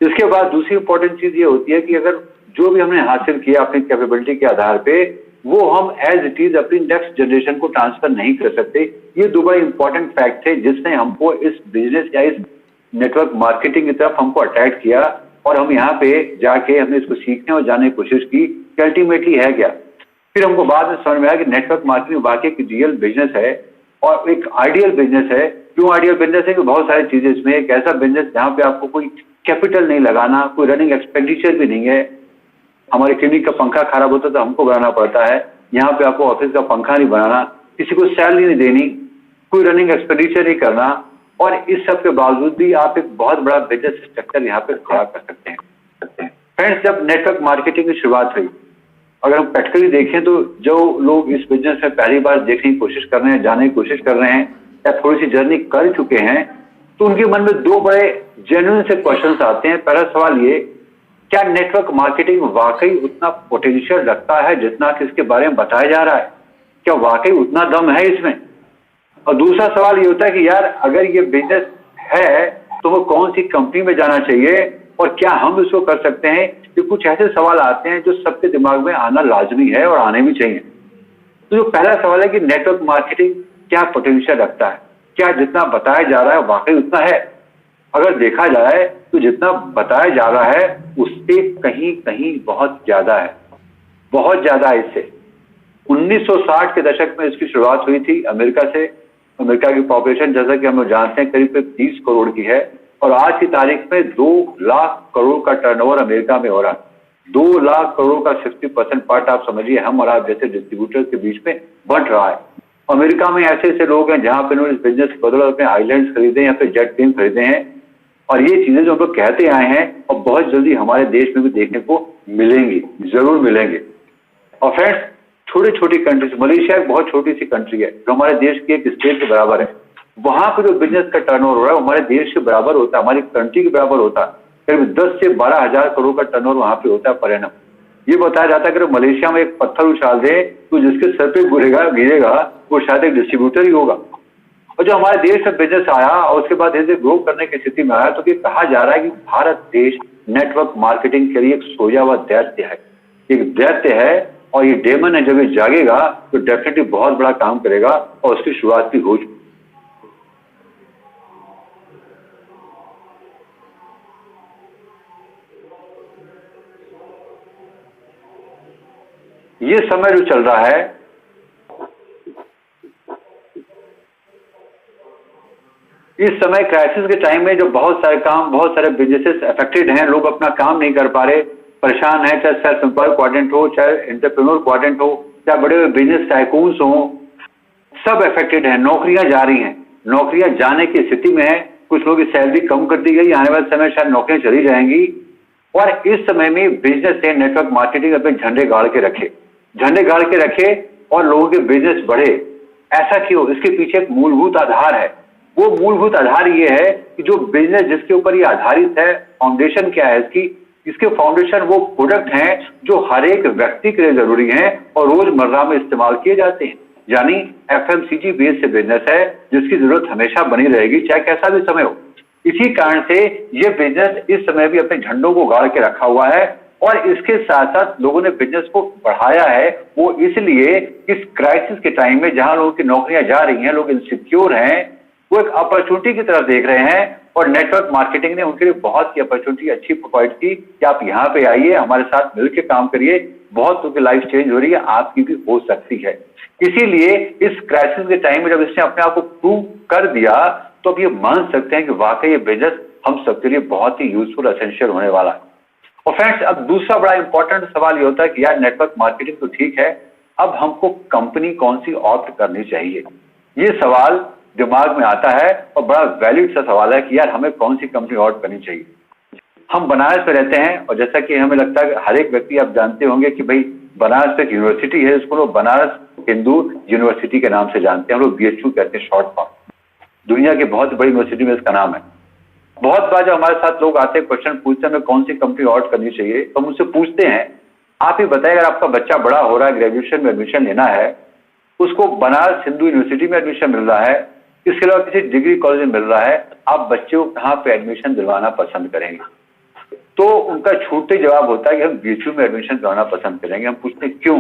इसके बाद दूसरी इंपॉर्टेंट चीज ये होती है कि अगर जो भी हमने हासिल किया अपनी कैपेबिलिटी के आधार पे, वो हम एज इट इज अपनी नेक्स्ट जनरेशन को ट्रांसफर नहीं कर सकते। ये 2 बड़े इंपॉर्टेंट फैक्ट थे जिसने हमको इस बिजनेस या इस नेटवर्क मार्केटिंग की तरफ हमको अट्रैक्ट किया और हम यहाँ पे जाके हमने इसको सीखने और जानने की कोशिश की कि अल्टीमेटली है क्या। फिर हमको बाद में समझ में आया कि नेटवर्क मार्केटिंग वाकई एक रियल बिजनेस है और एक आइडियल बिजनेस है। क्यों आइडियल बिजनेस है कि बहुत सारी चीजें इसमें, एक ऐसा बिजनेस जहाँ पे आपको कोई कैपिटल नहीं लगाना, कोई रनिंग एक्सपेंडिचर भी नहीं है। हमारी क्लिनिक का पंखा खराब होता है तो हमको बनाना पड़ता है, यहाँ पे आपको ऑफिस का पंखा नहीं बनाना, किसी को सैलरी नहीं देनी, कोई रनिंग एक्सपेंडिचर नहीं करना, और इस सब के बावजूद भी आप एक बहुत बड़ा बिजनेस स्ट्रक्चर यहाँ पे खड़ा कर सकते हैं। फ्रेंड्स, जब नेटवर्क मार्केटिंग की शुरुआत हुई, अगर हम प्रैक्टिकली देखें तो जो लोग इस बिजनेस में पहली बार देखने की कोशिश कर रहे हैं, जाने की कोशिश कर रहे हैं या थोड़ी सी जर्नी कर चुके हैं, तो उनके मन में दो बड़े जेन्युइन से क्वेश्चंस आते हैं। पहला सवाल ये, क्या नेटवर्क मार्केटिंग वाकई उतना पोटेंशियल रखता है जितना कि इसके बारे में बताया जा रहा है? क्या वाकई उतना दम है इसमें? और दूसरा सवाल ये होता है कि यार अगर ये बिजनेस है तो वो कौन सी कंपनी में जाना चाहिए और क्या हम इसको कर सकते हैं? ये कुछ ऐसे सवाल आते हैं जो सबके दिमाग में आना लाजमी है और आने भी चाहिए। तो जो पहला सवाल है कि नेटवर्क मार्केटिंग क्या पोटेंशियल रखता है, क्या जितना बताया जा रहा है वाकई उतना है? अगर देखा जाए तो जितना बताया जा रहा है उससे कहीं कहीं बहुत ज्यादा है, बहुत ज्यादा है इससे। 1960 के दशक में इसकी शुरुआत हुई थी अमेरिका से। अमेरिका की पॉपुलेशन जैसा कि हम लोग जानते हैं करीब 30 करोड़ की है और आज की तारीख में 2 लाख करोड़ का टर्नओवर अमेरिका में हो रहा है। 2 लाख करोड़ का 60% पार्ट आप समझिए हम और आप जैसे डिस्ट्रीब्यूटर के बीच में बढ़ रहा है। अमेरिका में ऐसे ऐसे लोग हैं जहां पे उन्होंने इस बिजनेस के बदौलत अपने आइलैंड्स खरीदे या फिर जेट प्लेन खरीदे हैं, और ये चीजें जो हम लोग कहते आए हैं और बहुत जल्दी हमारे देश में भी देखने को मिलेंगी, जरूर मिलेंगे। और फ्रेंड्स, छोटी छोटी कंट्रीज, मलेशिया एक बहुत छोटी सी कंट्री है जो हमारे देश की एक स्टेट के बराबर है, वहां पर जो बिजनेस का टर्नओवर हो रहा है हमारे देश के बराबर होता है, हमारी कंट्री के बराबर होता है। करीब 10 से 12 हजार करोड़ का टर्नओवर वहां पे होता है पर एनम। ये बताया जाता है कि मलेशिया में एक पत्थर उछाल दे तो जिसके सर पे गिरेगा वो शायद एक डिस्ट्रीब्यूटर ही होगा। और जो हमारे देश में बिजनेस आया और उसके बाद इसे ग्रो करने की स्थिति में आया तो ये कहा जा रहा है कि भारत देश नेटवर्क मार्केटिंग के लिए एक सोया हुआ दैत्य है, एक दैत्य है, और ये डेमन है जब ये जागेगा तो डेफिनेटली बहुत बड़ा काम करेगा और उसकी शुरुआत भी हो चुकी। ये समय जो चल रहा है, इस समय क्राइसिस के टाइम में जो बहुत सारे काम, बहुत सारे बिजनेसेस अफेक्टेड हैं, लोग अपना काम नहीं कर पा रहे, परेशान है, चाहे सेल्फ एम्प्लॉय क्वाड्रेंट हो, चाहे एंटरप्रेन्योर क्वाड्रेंट हो, चाहे बड़े बड़े बिजनेस टाइकून्स हो, सब अफेक्टेड हैं। नौकरियां जा रही हैं, नौकरियां जाने की स्थिति में है, कुछ लोगों की सैलरी कम कर दी गई, आने वाले समय शायद नौकरियां चली जाएंगी। और इस समय में बिजनेस से नेटवर्क मार्केटिंग अपने झंडे गाड़ के रखे और लोगों के बिजनेस बढ़े। ऐसा क्यों? इसके पीछे एक मूलभूत आधार है। वो मूलभूत आधार ये है कि जो बिजनेस जिसके ऊपर ये आधारित है, फाउंडेशन क्या है इसकी? इसके फाउंडेशन वो प्रोडक्ट हैं जो हर एक व्यक्ति के लिए जरूरी हैं और रोजमर्रा में इस्तेमाल किए जाते हैं। यानी FMCG बेस से बिजनेस है जिसकी जरूरत हमेशा बनी रहेगी, चाहे कैसा भी समय हो। इसी कारण से ये बिजनेस इस समय भी अपने झंडों को गाड़ के रखा हुआ है और इसके साथ साथ लोगों ने बिजनेस को बढ़ाया है। वो इसलिए इस क्राइसिस के टाइम में जहां लोगों की नौकरियां जा रही हैं, लोग इनसिक्योर हैं, वो एक अपॉर्चुनिटी की तरफ देख रहे हैं और नेटवर्क मार्केटिंग ने उनके लिए बहुत ही अपॉर्चुनिटी अच्छी प्रोवाइड की कि आप यहाँ पे आइए, हमारे साथ मिलकर काम करिए, बहुत लोगों की लाइफ चेंज हो रही है, आपकी भी हो सकती है। इसीलिए इस क्राइसिस के टाइम में जब इसने अपने आप को प्रूव कर दिया तो अब ये मान सकते हैं कि वाकई ये बिजनेस हम सबके लिए बहुत ही यूजफुल, एसेंशियल होने वाला है। और फ्रेंड्स, अब दूसरा बड़ा इंपॉर्टेंट सवाल ये होता है कि यार नेटवर्क मार्केटिंग तो ठीक है, अब हमको कंपनी कौन सी ऑप्ट करनी चाहिए? ये सवाल दिमाग में आता है और बड़ा वैलिड सा सवाल है कि यार हमें कौन सी कंपनी ऑप्ट करनी चाहिए। हम बनारस में रहते हैं और जैसा कि हमें लगता है हर एक व्यक्ति, आप जानते होंगे कि भाई बनारस एक यूनिवर्सिटी है, इसको लोग बनारस हिंदू यूनिवर्सिटी के नाम से जानते हैं, हम लोग BHU कहते हैं शॉर्ट फॉर्म। दुनिया की बहुत बड़ी यूनिवर्सिटी में इसका नाम है। बहुत बार जब हमारे साथ लोग आते हैं, क्वेश्चन पूछते हैं हमें कौन सी कंपनी ऑप्ट करनी चाहिए, तो हम उनसे पूछते हैं आप ही बताइए, अगर आपका बच्चा बड़ा हो रहा है, ग्रेजुएशन में एडमिशन लेना है, उसको बनारस हिंदू यूनिवर्सिटी में एडमिशन मिल रहा है, इसके अलावा किसी डिग्री कॉलेज में मिल रहा है, आप बच्चे को कहाँ पे एडमिशन दिलवाना पसंद करेंगे? तो उनका छूटते जवाब होता है कि हम BHU में एडमिशन करवाना पसंद करेंगे। हम पूछते हैं क्यों?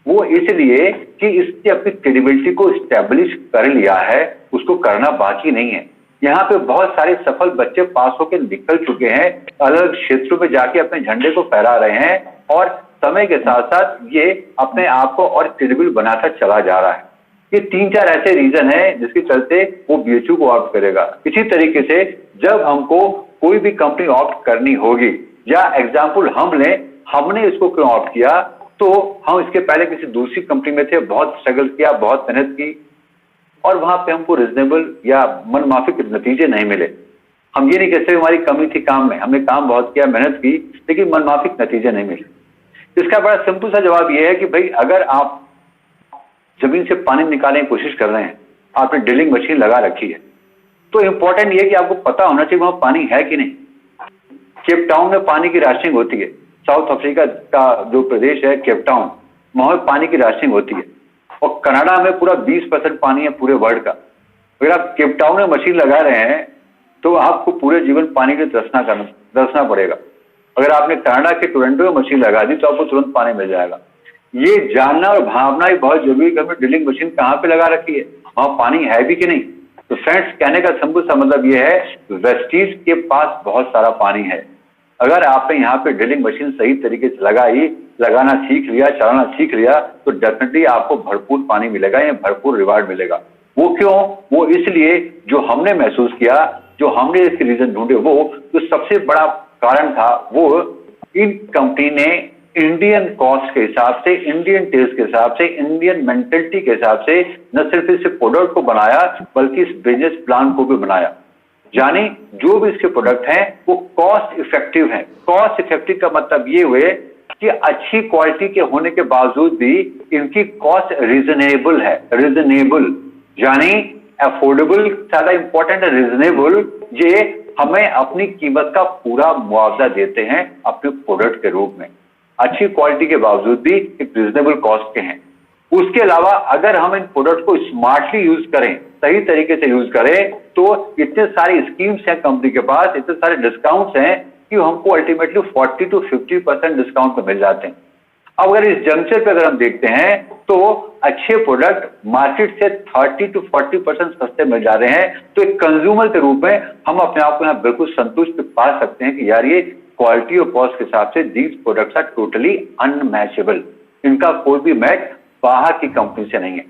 वो इसलिए कि इसने अपनी क्रेडिबिलिटी को स्टैब्लिश कर लिया है, उसको करना बाकी नहीं है। यहाँ पे बहुत सारे सफल बच्चे पास होकर निकल चुके हैं, अलग क्षेत्रों में जाके अपने झंडे को फहरा रहे हैं और समय के साथ साथ ये अपने आप को और क्रेडिबल बनाता चला जा रहा है। ये 3-4 ऐसे रीजन हैं जिसके चलते वो BHU को ऑप्ट करेगा। इसी तरीके से जब हमको कोई भी कंपनी ऑप्ट करनी होगी, या एग्जाम्पल हम लें, हमने इसको क्यों ऑप्ट किया? तो हम इसके पहले किसी दूसरी कंपनी में थे, बहुत स्ट्रगल किया, बहुत मेहनत की और वहां पे हमको रिजनेबल या मनमाफिक नतीजे नहीं मिले। हम ये नहीं कह सकते हमारी कमी थी काम में, हमने काम बहुत किया, मेहनत की, लेकिन मनमाफिक नतीजे नहीं मिले। इसका बड़ा सिंपल सा जवाब यह है कि भाई अगर आप जमीन से पानी निकालने की कोशिश कर रहे हैं, आपने ड्रिलिंग मशीन लगा रखी है, तो इंपॉर्टेंट ये है कि आपको पता होना चाहिए वहां पानी है कि नहीं। केप टाउन में पानी की राशनिंग होती है, साउथ अफ्रीका का जो प्रदेश है केप टाउन, वहां पानी की राशनिंग होती है और कनाडा में पूरा 20% पानी है पूरे वर्ल्ड का। अगर आप केप टाउन में मशीन लगा रहे हैं तो आपको पूरे जीवन पानी के तरसना पड़ेगा। अगर आपने कनाडा के टोरंटो में मशीन लगा दी तो आपको तुरंत पानी मिल जाएगा। ये जानना और भावना ही बहुत जरूरी है कि हमने ड्रिलिंग मशीन कहाँ पे लगा रखी है, वहां पानी है भी कि नहीं। तो फ्रेंड्स, कहने का सिंपल सा मतलब ये है, वेस्टीज के पास बहुत सारा पानी है। अगर आपने यहाँ पे ड्रिलिंग मशीन सही तरीके से लगाना सीख लिया, चलाना सीख लिया, तो डेफिनेटली आपको भरपूर पानी मिलेगा या भरपूर रिवार्ड मिलेगा। वो क्यों? वो इसलिए जो हमने महसूस किया, जो हमने इसके रीजन ढूंढे, वो जो सबसे बड़ा कारण था, वो इन कंपनी ने इंडियन कॉस्ट के हिसाब से, इंडियन टेस्ट के हिसाब से, इंडियन मेंटेलिटी के हिसाब से न सिर्फ इस प्रोडक्ट को बनाया बल्कि इस बिजनेस प्लान को भी बनाया। यानी जो भी इसके प्रोडक्ट हैं वो कॉस्ट इफेक्टिव हैं। कॉस्ट इफेक्टिव का मतलब ये हुए कि अच्छी क्वालिटी के होने के बावजूद भी इनकी कॉस्ट रीजनेबल है। रीजनेबल यानी अफोर्डेबल ज्यादा इंपॉर्टेंट है, रीजनेबल। ये हमें अपनी कीमत का पूरा मुआवजा देते हैं अपने प्रोडक्ट के रूप में, अच्छी क्वालिटी के बावजूद भी एक रीजनेबल कॉस्ट के हैं। उसके अलावा अगर हम इन प्रोडक्ट को स्मार्टली यूज करें, सही तरीके से यूज करें, तो इतने सारी स्कीम्स हैं कंपनी के पास, इतने सारे डिस्काउंट्स हैं कि हमको अल्टीमेटली 40 to 50% डिस्काउंट पे मिल जाते हैं। अब अगर इस जंक्शन पे अगर हम देखते हैं तो अच्छे प्रोडक्ट मार्केट से 30 to 40% सस्ते मिल जा रहे हैं। तो एक कंज्यूमर के रूप में हम अपने आप को यहाँ बिल्कुल संतुष्ट पा सकते हैं कि यार ये क्वालिटी और कॉस्ट के हिसाब से these products are totally unmatchable. इनका कोई भी मैच बाहर की कंपनी से नहीं है।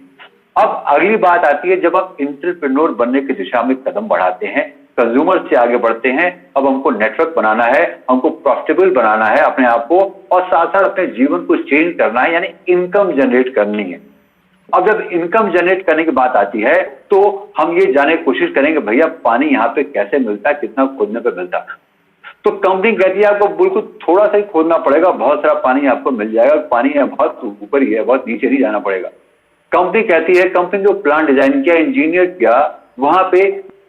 अब अगली बात आती है, जब आप एंटरप्रेन्योर बनने की दिशा में कदम बढ़ाते हैं, कंज्यूमर से आगे बढ़ते हैं, अब हमको नेटवर्क बनाना है, हमको प्रॉफिटेबल बनाना है अपने आप को, और साथ साथ अपने जीवन को चेंज करना है, यानी इनकम जनरेट करनी है। अब जब इनकम जनरेट करने की बात आती है तो हम ये जानने की कोशिश करेंगे भैया पानी यहाँ पे कैसे मिलता है, कितना खोदने पे मिलता है। तो कंपनी कहती है आपको बिल्कुल थोड़ा सा ही खोदना पड़ेगा, बहुत सारा पानी आपको मिल जाएगा, पानी है बहुत ऊपर ही है, बहुत नीचे नहीं जाना पड़ेगा। कंपनी कहती है, कंपनी जो प्लान डिजाइन किया, इंजीनियर किया, वहां पे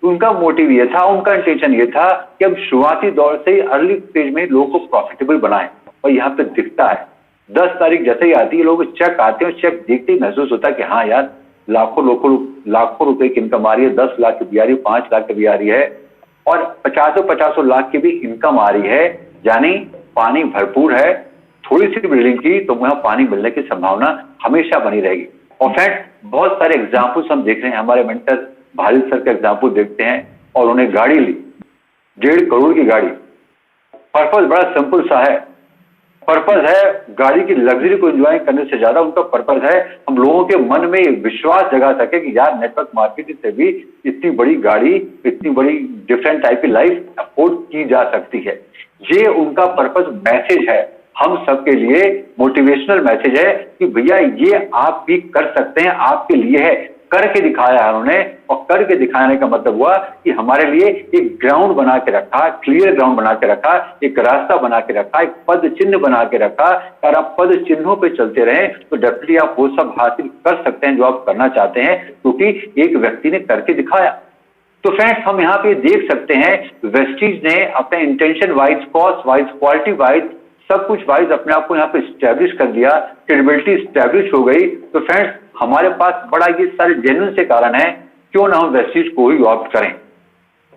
उनका मोटिव ये था, उनका इंटेंशन ये था कि अब शुरुआती दौर से ही अर्ली स्टेज में लोगों को प्रॉफिटेबल बनाएं। और यहाँ पे दिखता है 10 तारीख जैसे ही आती है, लोग चेक आते हैं, चेक देखते ही महसूस होता है कि हाँ यार लाखों रुपए की इनकम आ रही है, 10 लाख की भी आ रही है, 5 लाख की भी आ रही है और 50 लाख की भी इनकम आ रही है। यानी पानी भरपूर है, थोड़ी सी बिल्डिंग की तो वहां पानी मिलने की संभावना हमेशा बनी रहेगी। और फ्रेंड, बहुत सारे एग्जाम्पल्स हम देख रहे हैं, हमारे मेंटर भालिद सर का एग्जाम्पल देखते हैं और उन्हें गाड़ी ली, 1.5 करोड़ की गाड़ी। पर्पज बड़ा सिंपल सा है, पर्पज है गाड़ी की लग्जरी को एंजॉय करने से ज्यादा उनका पर्पज है हम लोगों के मन में विश्वास जगा सके कि यार नेटवर्क मार्केटिंग से भी इतनी बड़ी गाड़ी, इतनी बड़ी डिफरेंट टाइप की लाइफ अफोर्ड की जा सकती है। ये उनका पर्पज मैसेज है, हम सबके लिए मोटिवेशनल मैसेज है कि भैया ये आप भी कर सकते हैं, आपके लिए है। करके दिखाया है उन्होंने, और करके दिखाने का मतलब हुआ कि हमारे लिए एक ग्राउंड बना के रखा, क्लियर ग्राउंड बना के रखा, एक रास्ता बना के रखा, एक पद चिन्ह बना के रखा। अगर आप पद चिन्हों पे चलते रहें तो डेफिनेटली आप वो सब हासिल कर सकते हैं जो आप करना चाहते हैं, क्योंकि एक व्यक्ति ने करके दिखाया। तो फ्रेंड्स, हम यहाँ पे देख सकते हैं वेस्टीज ने अपने intention wise, cost wise, quality wise, सब कुछ वाइज अपने आप को यहाँ पे स्टैब्लिश कर दिया, क्रेडिबिलिटी स्टैब्लिश हो गई। तो फ्रेंड्स, हमारे पास बड़ा ये सारे जेन्युइन से कारण है, क्यों ना हम वेस्टीज को ही ऑप्ट करें।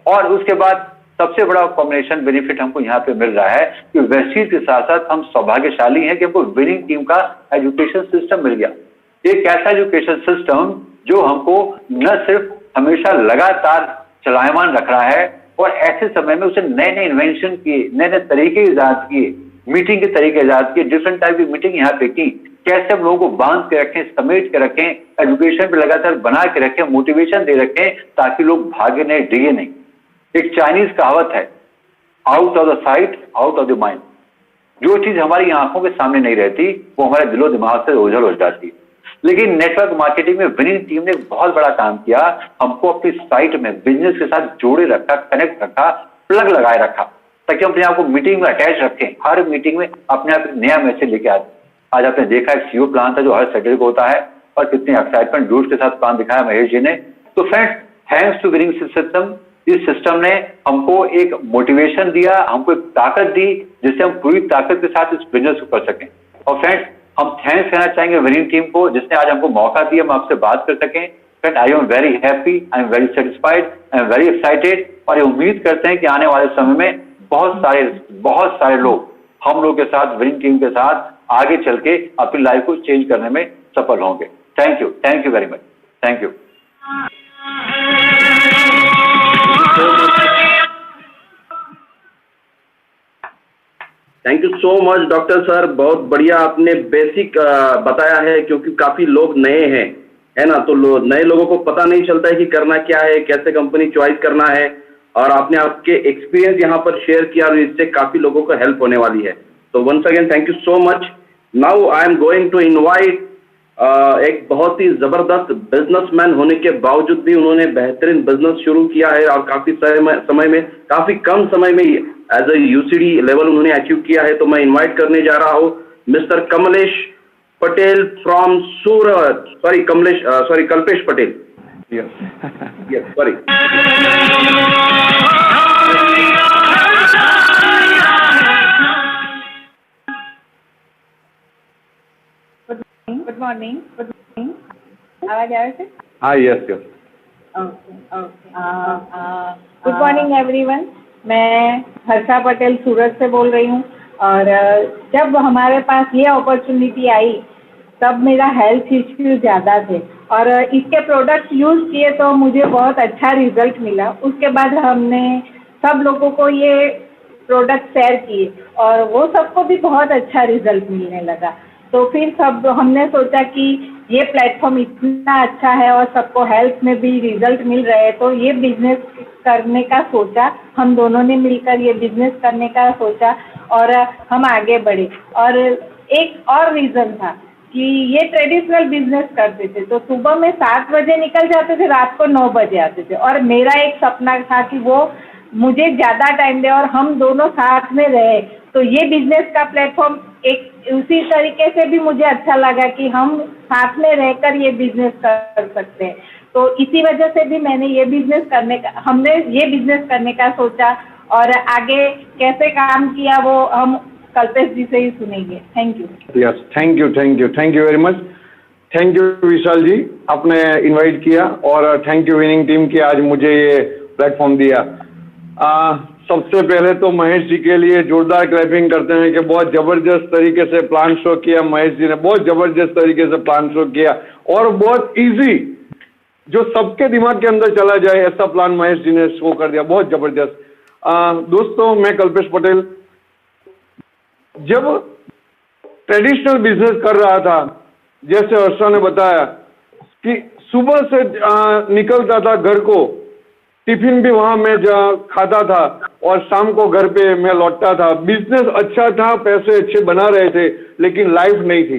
और उसके बाद सबसे बड़ा कॉम्बिनेशन बेनिफिट हमको यहाँ पे मिल रहा है कि वेस्टीज के साथ साथ हम सौभाग्यशाली हैं कि हमको विनिंग टीम का एजुकेशन सिस्टम मिल गया। एक ऐसा एजुकेशन सिस्टम जो हमको न सिर्फ हमेशा लगातार चलायमान रख रहा है और ऐसे समय में उसे नए नए इन्वेंशन किए, नए नए तरीके ईजाद किए, मीटिंग के तरीके ईजाद किए, डिफरेंट टाइप की मीटिंग यहाँ पे की, कैसे हम लोगों को बांध के रखें, समेट के रखें, एजुकेशन पे लगातार बना के रखें, मोटिवेशन दे रखें, ताकि लोग भागे नहीं, डिगे नहीं। एक चाइनीज कहावत है, out of the sight out of the mind, जो चीज हमारी आंखों के सामने नहीं रहती वो हमारे दिलो दिमाग से ओझल हो जाती। लेकिन नेटवर्क मार्केटिंग में विनिंग टीम ने एक बहुत बड़ा काम किया, हमको अपनी साइट में बिजनेस के साथ जोड़े रखा, कनेक्ट रखा, प्लग लगाए रखा, ताकि हम अपने आप को मीटिंग में अटैच रखें, हर मीटिंग में अपने आप एक नया मैसेज लेके आते। आज आपने देखा एक सीओ प्लान था जो हर सैटरडे को होता है, और कितने एक्साइटमेंट जूस के साथ प्लान दिखाया महेश जी ने। तो friends, thanks to winning system, इस सिस्टम ने हमको एक मोटिवेशन दिया, हमको एक ताकत दी, जिससे हम पूरी ताकत के साथ इस बिजनेस को कर सकें। और फ्रेंड्स, हम थैंक्स कहना चाहेंगे विनिंग टीम को, जिसने आज हमको मौका दिया हम आपसे बात कर सकें। Friend, I am very happy, I am very satisfied, I am very excited, और ये उम्मीद करते हैं कि आने वाले समय में बहुत सारे लोग हम लोग के साथ, विनिंग टीम के साथ आगे चल के अपनी लाइफ को चेंज करने में सफल होंगे। Thank you very much, thank you. Thank you so much doctor sir, बहुत बढ़िया आपने बेसिक बताया है, क्योंकि काफी लोग नए हैं, है ना, तो नए लोगों को पता नहीं चलता है कि करना क्या है, कैसे कंपनी चॉइस करना है, और आपने आपके एक्सपीरियंस यहाँ पर शेयर किया और इससे काफी लोगों को हेल्प होने वाली है। तो once again thank you so much. Now I am going to invite एक बहुत ही जबरदस्त बिजनेसमैन होने के बावजूद भी उन्होंने बेहतरीन बिजनेस शुरू किया है, और काफी समय में, काफी कम समय में एज ए यूसीडी लेवल उन्होंने अचीव किया है। तो मैं इनवाइट करने जा रहा हूँ mister Kamlesh Patel from Surat, Kalpesh Patel. Yes sorry. Good morning. आवाज आ रही है? हाँ, यस। Good morning everyone. मैं हर्षा पटेल सूरत से बोल रही हूँ, और जब हमारे पास ये अपॉर्चुनिटी आई तब मेरा हेल्थ इश्यू ज़्यादा थे, और इसके प्रोडक्ट यूज़ किए तो मुझे बहुत अच्छा रिजल्ट मिला। उसके बाद हमने सब लोगों को ये प्रोडक्ट शेयर किए, और वो सबको भी बहुत अच्छा रिजल्ट मिलने लगा। तो फिर सब हमने सोचा कि ये प्लेटफॉर्म इतना अच्छा है और सबको हेल्थ में भी रिजल्ट मिल रहे हैं, तो ये बिजनेस करने का सोचा, हम दोनों ने मिलकर ये बिजनेस करने का सोचा, और हम आगे बढ़े। और एक और रीज़न था कि ये ट्रेडिशनल बिजनेस करते थे, तो सुबह में 7 बजे निकल जाते थे, रात को 9 बजे आते थे, और मेरा एक सपना था कि वो मुझे ज़्यादा टाइम दे और हम दोनों साथ में रहे। तो ये बिजनेस का प्लेटफॉर्म एक उसी तरीके से भी मुझे अच्छा लगा कि हम साथ में रहकर ये बिजनेस कर सकते हैं। तो इसी वजह से भी हमने ये बिजनेस करने का सोचा, और आगे कैसे काम किया वो हम कल्पेश जी से ही सुनेंगे। Thank you. Yes, thank you very much. Thank you Vishal ji, आपने इनवाइट किया, और थैंक यू विनिंग टीम की आज मुझे ये प्लेटफॉर्म दिया। सबसे पहले तो महेश जी के लिए जोरदार क्लैपिंग करते हैं कि बहुत जबरदस्त तरीके से प्लान शो किया महेश जी ने, बहुत जबरदस्त तरीके से प्लान शो किया, और बहुत इजी, जो सबके दिमाग के अंदर चला जाए ऐसा प्लान महेश जी ने शो कर दिया, बहुत जबरदस्त। दोस्तों, मैं कल्पेश पटेल जब ट्रेडिशनल बिजनेस कर रहा था, जैसे हर्षा ने बताया कि सुबह से निकलता था घर को, टिफिन भी वहां मैं खाता था, और शाम को घर पे मैं लौटता था। बिजनेस अच्छा था, पैसे अच्छे बना रहे थे, लेकिन लाइफ नहीं थी,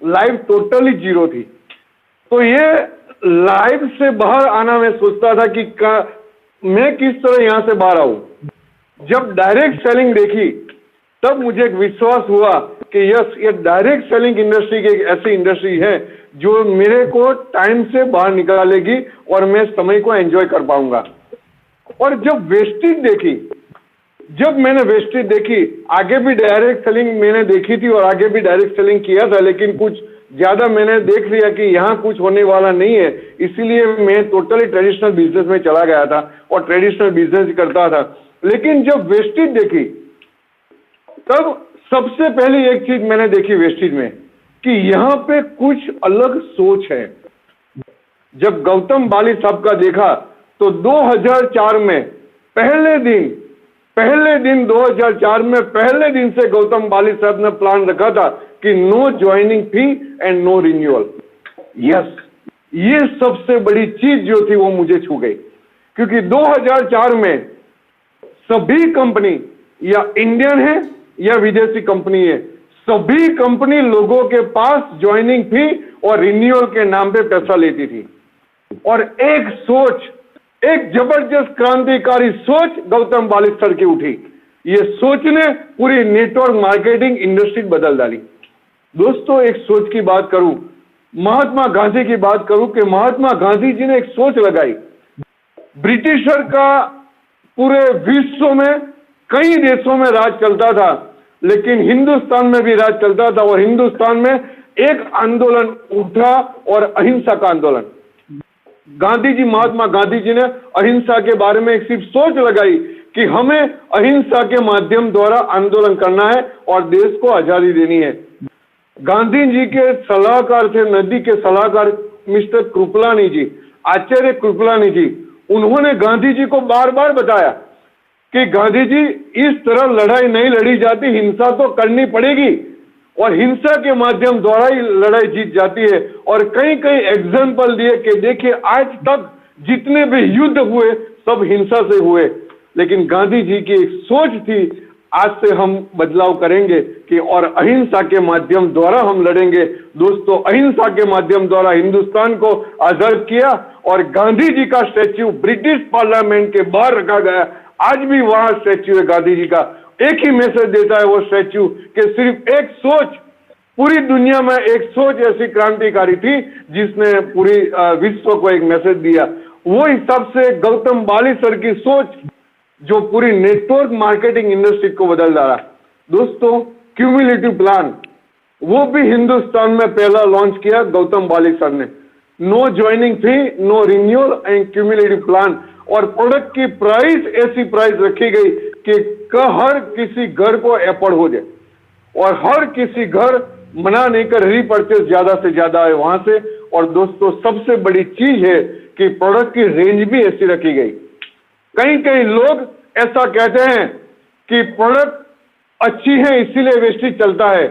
लाइफ टोटली जीरो थी। तो ये लाइफ से बाहर आना मैं सोचता था कि मैं किस तरह यहां से बाहर आऊं। जब डायरेक्ट सेलिंग देखी तब मुझे एक विश्वास हुआ कि यस, ये डायरेक्ट सेलिंग इंडस्ट्री की एक ऐसी इंडस्ट्री है जो मेरे को टाइम से बाहर निकालेगी और मैं समय को एंजॉय कर पाऊंगा। और जब मैंने वेस्टेज देखी, आगे भी डायरेक्ट सेलिंग मैंने देखी थी और आगे भी डायरेक्ट सेलिंग किया था, लेकिन कुछ ज्यादा मैंने देख लिया कि यहाँ कुछ होने वाला नहीं है, इसीलिए मैं टोटली ट्रेडिशनल बिजनेस में चला गया था और ट्रेडिशनल बिजनेस करता था। लेकिन जब वेस्टेज देखी तब सबसे पहली एक चीज मैंने देखी वेस्टेज में कि यहाँ पे कुछ अलग सोच है। जब गौतम बाली साहब का देखा तो 2004 में पहले दिन 2004 में पहले दिन से गौतम बाली साहब ने प्लान रखा था कि no joining fee and no renewal. Yes, ये सबसे बड़ी चीज जो थी वो मुझे छू गई, क्योंकि 2004 में सभी कंपनी या इंडियन है या विदेशी कंपनी है, सभी कंपनी लोगों के पास ज्वाइनिंग फी और रिन्यूअल के नाम पे पैसा लेती थी। और एक सोच, एक जबरदस्त क्रांतिकारी सोच गौतम बालिस्टर की उठी। ये सोच ने पूरी नेटवर्क मार्केटिंग इंडस्ट्री बदल डाली। दोस्तों, एक सोच की बात करूं, महात्मा गांधी की बात करूं कि महात्मा गांधी जी ने एक सोच लगाई। ब्रिटिशर का पूरे विश्व में कई देशों में राज चलता था, लेकिन हिंदुस्तान में भी राज चलता था। और हिंदुस्तान में एक आंदोलन उठा और अहिंसा का आंदोलन। गांधी जी, महात्मा गांधी जी ने अहिंसा के बारे में एक सिर्फ सोच लगाई कि हमें अहिंसा के माध्यम द्वारा आंदोलन करना है और देश को आजादी देनी है। गांधी जी के सलाहकार थे, नदी के सलाहकार मिस्टर कृपलानी जी, आचार्य कृपलानी जी। उन्होंने गांधी जी को बार बार बताया कि गांधी जी, इस तरह लड़ाई नहीं लड़ी जाती, हिंसा तो करनी पड़ेगी और हिंसा के माध्यम द्वारा ही लड़ाई जीत जाती है। और कई कई एग्जाम्पल दिए कि देखिए, आज तक जितने भी युद्ध हुए सब हिंसा से हुए, लेकिन गांधी जी की एक सोच थी, आज से हम बदलाव करेंगे कि और अहिंसा के माध्यम द्वारा हम लड़ेंगे। दोस्तों, अहिंसा के माध्यम द्वारा हिंदुस्तान को आजाद किया और गांधी जी का स्टैच्यू ब्रिटिश पार्लियामेंट के बाहर रखा गया। आज भी वहां स्टैच्यू है गांधी जी का। एक ही मैसेज देता है वो स्टैच्यू कि सिर्फ एक सोच, पूरी दुनिया में एक सोच ऐसी क्रांतिकारी थी जिसने पूरी विश्व को एक मैसेज दिया। वो हिसाब से गौतम बालिस्टर की सोच जो पूरी नेटवर्क मार्केटिंग इंडस्ट्री को बदल डाला। दोस्तों, क्यूमुलेटिव प्लान वो भी हिंदुस्तान में पहला लॉन्च किया गौतम बालिस्टर ने। No joining fee, no renewal and cumulative plan. और प्रोडक्ट की प्राइस ऐसी प्राइस रखी गई कि हर किसी घर को एफोर्ड हो जाए और हर किसी घर मना नहीं कर रीपरचेस ज्यादा से ज्यादा है वहां से। और दोस्तों, सबसे बड़ी चीज है कि प्रोडक्ट की रेंज भी ऐसी रखी गई। कई लोग ऐसा कहते हैं कि प्रोडक्ट अच्छी है इसीलिए वेस्टेज चलता है।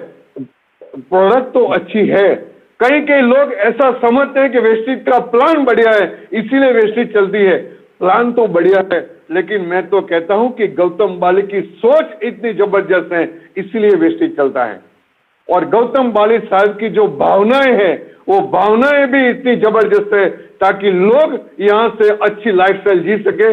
प्रोडक्ट तो अच्छी है, कई लोग ऐसा समझते हैं कि वेस्टेज का प्लान बढ़िया है इसीलिए वेस्टेज चलती है। प्लान तो बढ़िया है, लेकिन मैं तो कहता हूं कि गौतम बालिस्टर की सोच इतनी जबरदस्त है इसलिए वेस्टेज चलता है। और गौतम बालिस्टर साहब की जो भावनाएं हैं, वो भावनाएं भी इतनी जबरदस्त है ताकि लोग यहां से अच्छी लाइफस्टाइल जी सके।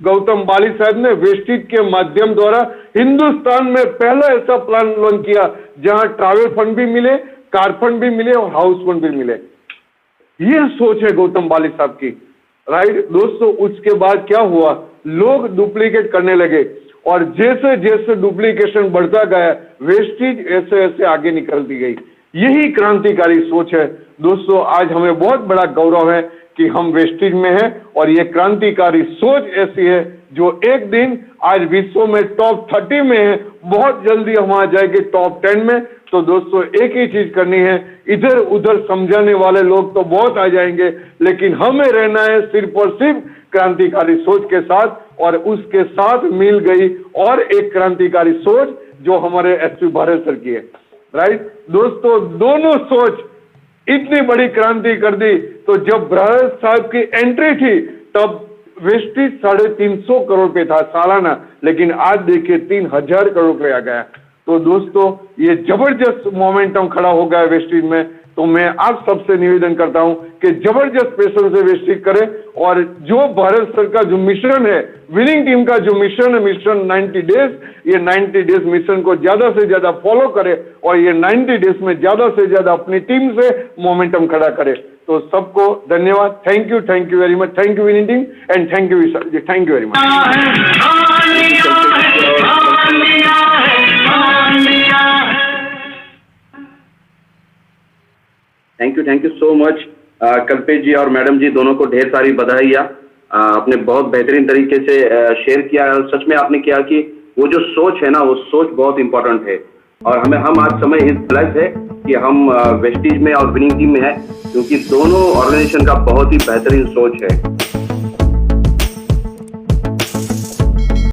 गौतम बालिस्टर साहब ने वेस्टेज के माध्यम द्वारा हिंदुस्तान में पहला ऐसा प्लान लॉन्च किया जहां ट्रैवल फंड भी मिले, कार फंड भी मिले और हाउस फंड भी मिले। यह सोच है गौतम बालिस्टर साहब की, राइट। दोस्तों, उसके बाद क्या हुआ, लोग डुप्लीकेट करने लगे और जैसे जैसे डुप्लीकेशन बढ़ता गया, वेस्टेज ऐसे ऐसे आगे निकलती गई। यही क्रांतिकारी सोच है। दोस्तों, आज हमें बहुत बड़ा गौरव है कि हम वेस्टेज में हैं और ये क्रांतिकारी सोच ऐसी है जो एक दिन आज विश्व में टॉप 30 में है, बहुत जल्दी हम आ जाएंगे टॉप 10 में। तो दोस्तों, एक ही चीज करनी है, इधर उधर समझाने वाले लोग तो बहुत आ जाएंगे, लेकिन हमें रहना है सिर्फ और सिर्फ क्रांतिकारी सोच के साथ। और उसके साथ मिल गई और एक क्रांतिकारी सोच जो हमारे एसपी भारत सर की है, राइट। दोस्तों, दोनों सोच इतनी बड़ी क्रांति कर दी। तो जब भारत साहब की एंट्री थी तब वेस्टेज 350 करोड़ पे था सालाना, लेकिन आज देखिए 3000 करोड़ पे आ गया। तो दोस्तों, ये जबरदस्त मोमेंटम खड़ा हो गया वेस्टेज में। तो मैं आप सबसे निवेदन करता हूं कि जबरदस्त पैशन से वेस्टेज करें और जो भारत सरकार का जो मिशन है, विनिंग टीम का जो मिशन है, मिशन 90 डेज, ये 90 डेज मिशन को ज्यादा से ज्यादा फॉलो करे और ये 90 डेज में ज्यादा से ज्यादा अपनी टीम से मोमेंटम खड़ा करे। तो सबको धन्यवाद। Thank you very much. Thank you winning team and thank you Vishal ji. Thank you very much. Thank you so much Kalpesh ji और मैडम जी, दोनों को ढेर सारी बधाइयाँ। आपने बहुत बेहतरीन तरीके से शेयर किया है। सच में आपने किया कि वो जो सोच है ना, वो सोच बहुत इंपॉर्टेंट है। और हम आज समय इस ब्लेस्ड है कि हम वेस्टेज में और विनिंग टीम में है, क्योंकि दोनों ऑर्गेनाइजेशन का बहुत ही बेहतरीन सोच है।